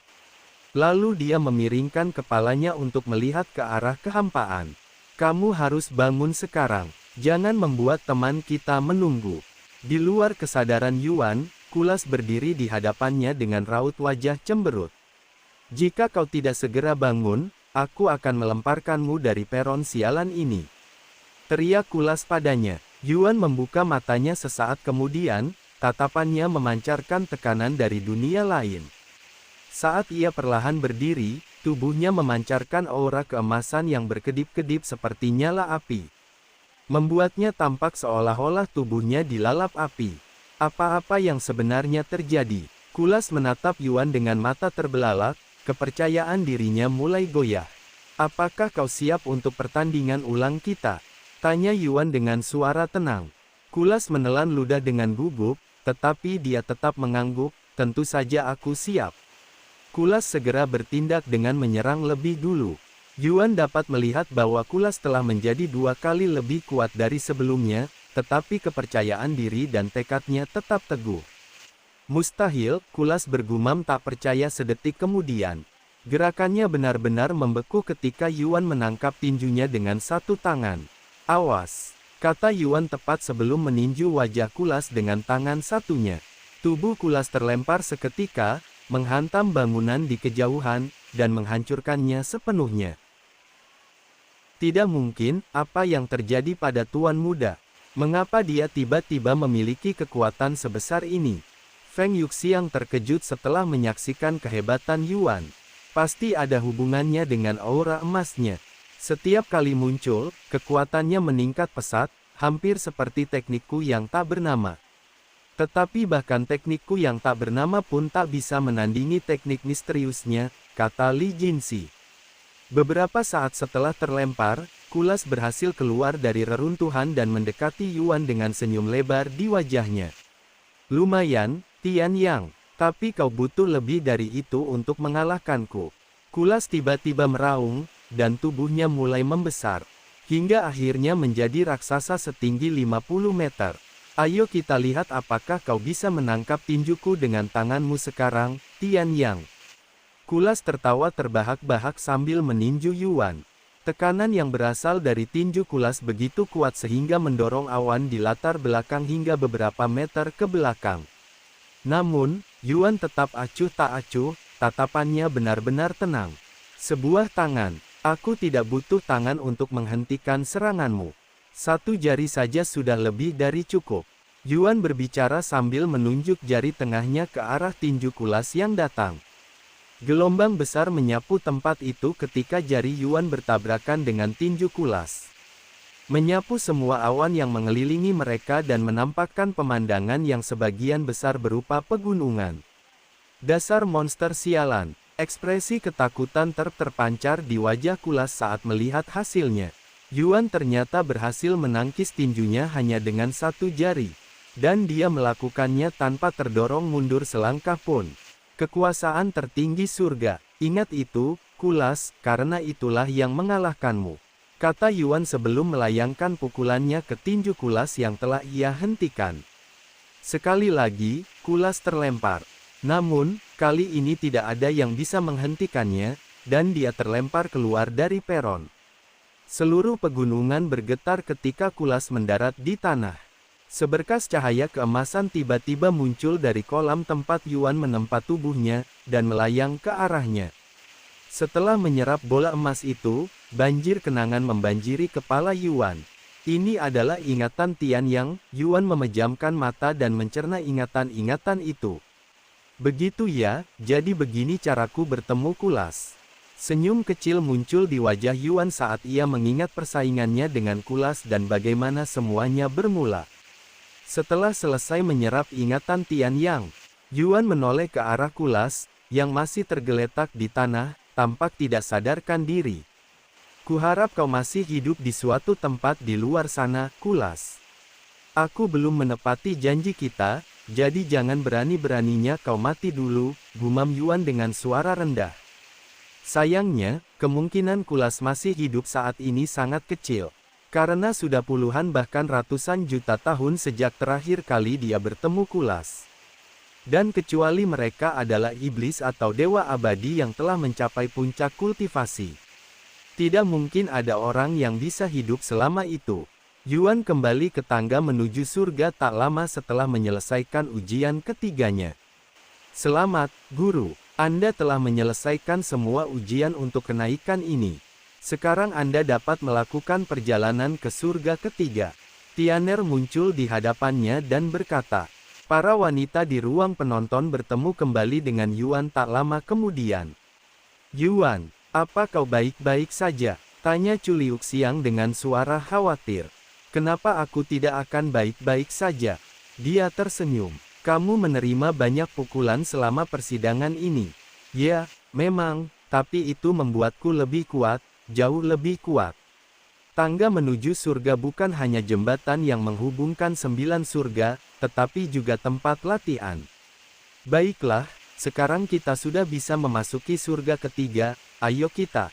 Lalu dia memiringkan kepalanya untuk melihat ke arah kehampaan. Kamu harus bangun sekarang. Jangan membuat teman kita menunggu. Di luar kesadaran Yuan, Kulas berdiri di hadapannya dengan raut wajah cemberut. Jika kau tidak segera bangun, aku akan melemparkanmu dari peron sialan ini. Teriak Kulas padanya. Yuan membuka matanya sesaat kemudian, tatapannya memancarkan tekanan dari dunia lain. Saat ia perlahan berdiri, tubuhnya memancarkan aura keemasan yang berkedip-kedip seperti nyala api. Membuatnya tampak seolah-olah tubuhnya dilalap api. Apa-apa yang sebenarnya terjadi? Kulas menatap Yuan dengan mata terbelalak, kepercayaan dirinya mulai goyah. Apakah kau siap untuk pertandingan ulang kita? Tanya Yuan dengan suara tenang. Kulas menelan ludah dengan gugup, tetapi dia tetap mengangguk, tentu saja aku siap. Kulas segera bertindak dengan menyerang lebih dulu. Yuan dapat melihat bahwa Kulas telah menjadi 2 kali lebih kuat dari sebelumnya, tetapi kepercayaan diri dan tekadnya tetap teguh. Mustahil, Kulas bergumam tak percaya sedetik kemudian. Gerakannya benar-benar membeku ketika Yuan menangkap tinjunya dengan satu tangan. Awas, kata Yuan tepat sebelum meninju wajah Kulas dengan tangan satunya. Tubuh Kulas terlempar seketika, menghantam bangunan di kejauhan, dan menghancurkannya sepenuhnya. Tidak mungkin, apa yang terjadi pada Tuan Muda? Mengapa dia tiba-tiba memiliki kekuatan sebesar ini? Feng Yuxiang terkejut setelah menyaksikan kehebatan Yuan. Pasti ada hubungannya dengan aura emasnya. Setiap kali muncul, kekuatannya meningkat pesat, hampir seperti teknikku yang tak bernama. Tetapi bahkan teknikku yang tak bernama pun tak bisa menandingi teknik misteriusnya, kata Li Jinxi. Beberapa saat setelah terlempar, Kulas berhasil keluar dari reruntuhan dan mendekati Yuan dengan senyum lebar di wajahnya. Lumayan, Tian Yang, tapi kau butuh lebih dari itu untuk mengalahkanku. Kulas tiba-tiba meraung, dan tubuhnya mulai membesar, hingga akhirnya menjadi raksasa setinggi 50 meter. Ayo kita lihat apakah kau bisa menangkap tinjuku dengan tanganmu sekarang, Tian Yang. Kulas tertawa terbahak-bahak sambil meninju Yuan. Tekanan yang berasal dari tinju Kulas begitu kuat sehingga mendorong awan di latar belakang hingga beberapa meter ke belakang. Namun, Yuan tetap acuh tak acuh, tatapannya benar-benar tenang. Sebuah tangan, Aku tidak butuh tangan untuk menghentikan seranganmu. Satu jari saja sudah lebih dari cukup. Yuan berbicara sambil menunjuk jari tengahnya ke arah tinju kulas yang datang. Gelombang besar menyapu tempat itu ketika jari Yuan bertabrakan dengan tinju kulas. Menyapu semua awan yang mengelilingi mereka dan menampakkan pemandangan yang sebagian besar berupa pegunungan. Dasar monster sialan. Ekspresi ketakutan terpancar di wajah kulas saat melihat hasilnya. Yuan ternyata berhasil menangkis tinjunya hanya dengan satu jari. Dan dia melakukannya tanpa terdorong mundur selangkah pun. Kekuasaan tertinggi surga. Ingat itu, kulas, karena itulah yang mengalahkanmu. Kata Yuan sebelum melayangkan pukulannya ke tinju kulas yang telah ia hentikan. Sekali lagi, kulas terlempar. Namun, kali ini tidak ada yang bisa menghentikannya, dan dia terlempar keluar dari peron. Seluruh pegunungan bergetar ketika kulas mendarat di tanah. Seberkas cahaya keemasan tiba-tiba muncul dari kolam tempat Yuan menempa tubuhnya, dan melayang ke arahnya. Setelah menyerap bola emas itu, banjir kenangan membanjiri kepala Yuan. Ini adalah ingatan Tian Yang. Yuan memejamkan mata dan mencerna ingatan-ingatan itu. Begitu ya, jadi begini caraku bertemu kulas. Senyum kecil muncul di wajah Yuan saat ia mengingat persaingannya dengan kulas dan bagaimana semuanya bermula. Setelah selesai menyerap ingatan Tian Yang, Yuan menoleh ke arah kulas, yang masih tergeletak di tanah, tampak tidak sadarkan diri. Kuharap kau masih hidup di suatu tempat di luar sana, kulas. Aku belum menepati janji kita, jadi jangan berani-beraninya kau mati dulu, gumam Yuan dengan suara rendah. Sayangnya, kemungkinan kulas masih hidup saat ini sangat kecil. Karena sudah puluhan bahkan ratusan juta tahun sejak terakhir kali dia bertemu kulas. Dan kecuali mereka adalah iblis atau dewa abadi yang telah mencapai puncak kultivasi. Tidak mungkin ada orang yang bisa hidup selama itu. Yuan kembali ke tangga menuju surga tak lama setelah menyelesaikan ujian ketiganya. Selamat, Guru. Anda telah menyelesaikan semua ujian untuk kenaikan ini. Sekarang Anda dapat melakukan perjalanan ke surga ketiga. Tianer muncul di hadapannya dan berkata. Para wanita di ruang penonton bertemu kembali dengan Yuan tak lama kemudian. Yuan, apa kau baik-baik saja? Tanya Chu Liuxiang dengan suara khawatir. Kenapa aku tidak akan baik-baik saja? Dia tersenyum. Kamu menerima banyak pukulan selama persidangan ini. Ya, memang, tapi itu membuatku lebih kuat, jauh lebih kuat. Tangga menuju surga bukan hanya jembatan yang menghubungkan 9 surga, tetapi juga tempat latihan. Baiklah, sekarang kita sudah bisa memasuki surga ketiga, ayo kita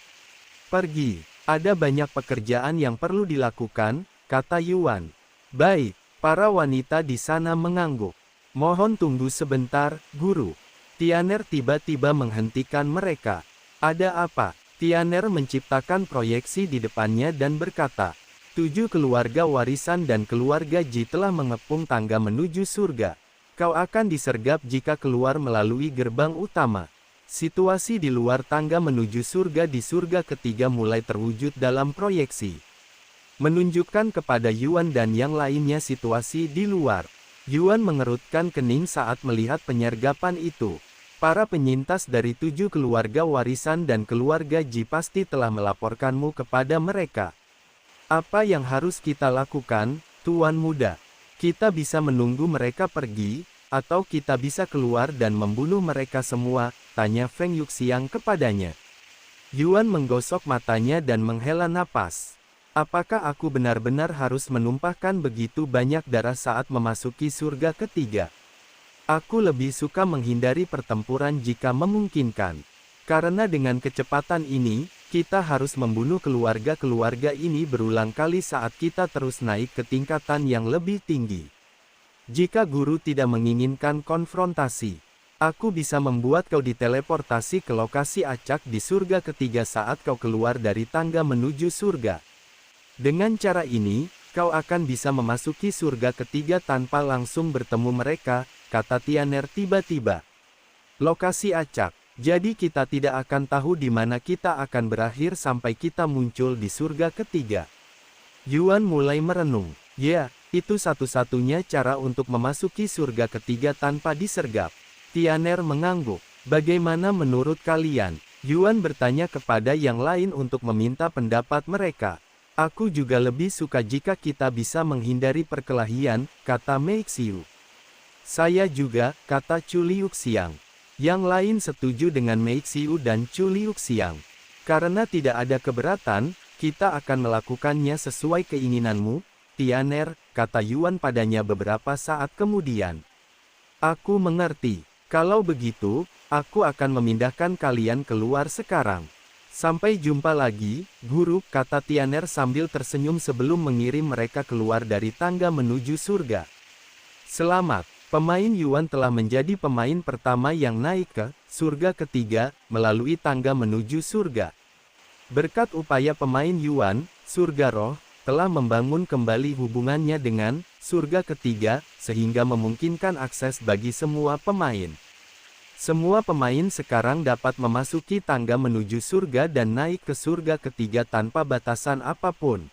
pergi. Ada banyak pekerjaan yang perlu dilakukan, kata Yuan. Baik, para wanita di sana mengangguk. Mohon tunggu sebentar, Guru. Tianer tiba-tiba menghentikan mereka. Ada apa? Tianer menciptakan proyeksi di depannya dan berkata, 7 keluarga warisan dan keluarga Ji telah mengepung tangga menuju surga. Kau akan disergap jika keluar melalui gerbang utama. Situasi di luar tangga menuju surga di surga ketiga mulai terwujud dalam proyeksi. Menunjukkan kepada Yuan dan yang lainnya situasi di luar. Yuan mengerutkan kening saat melihat penyergapan itu. Para penyintas dari 7 keluarga warisan dan keluarga Ji pasti telah melaporkanmu kepada mereka. Apa yang harus kita lakukan, Tuan Muda? Kita bisa menunggu mereka pergi, atau kita bisa keluar dan membunuh mereka semua, tanya Feng Yuxiang kepadanya. Yuan menggosok matanya dan menghela napas. Apakah aku benar-benar harus menumpahkan begitu banyak darah saat memasuki surga ketiga? Aku lebih suka menghindari pertempuran jika memungkinkan. Karena dengan kecepatan ini, kita harus membunuh keluarga-keluarga ini berulang kali saat kita terus naik ke tingkatan yang lebih tinggi. Jika guru tidak menginginkan konfrontasi, aku bisa membuat kau diteleportasi ke lokasi acak di surga ketiga saat kau keluar dari tangga menuju surga. Dengan cara ini, kau akan bisa memasuki surga ketiga tanpa langsung bertemu mereka, kata Tianer tiba-tiba. Lokasi acak. Jadi kita tidak akan tahu di mana kita akan berakhir sampai kita muncul di surga ketiga. Yuan mulai merenung. Ya, itu satu-satunya cara untuk memasuki surga ketiga tanpa disergap. Tianer mengangguk. Bagaimana menurut kalian? Yuan bertanya kepada yang lain untuk meminta pendapat mereka. Aku juga lebih suka jika kita bisa menghindari perkelahian, kata Meixiu. Saya juga, kata Chu Liuxiang. Yang lain setuju dengan Meixiu dan Chu Liuxiang. Karena tidak ada keberatan, kita akan melakukannya sesuai keinginanmu, Tianer, kata Yuan padanya beberapa saat kemudian. Aku mengerti. Kalau begitu, aku akan memindahkan kalian keluar sekarang. Sampai jumpa lagi, guru, kata Tianer sambil tersenyum sebelum mengirim mereka keluar dari tangga menuju surga. Selamat, pemain Yuan telah menjadi pemain pertama yang naik ke surga ketiga, melalui tangga menuju surga. Berkat upaya pemain Yuan, surga roh, telah membangun kembali hubungannya dengan surga ketiga, sehingga memungkinkan akses bagi semua pemain. Semua pemain sekarang dapat memasuki tangga menuju surga dan naik ke surga ketiga tanpa batasan apapun.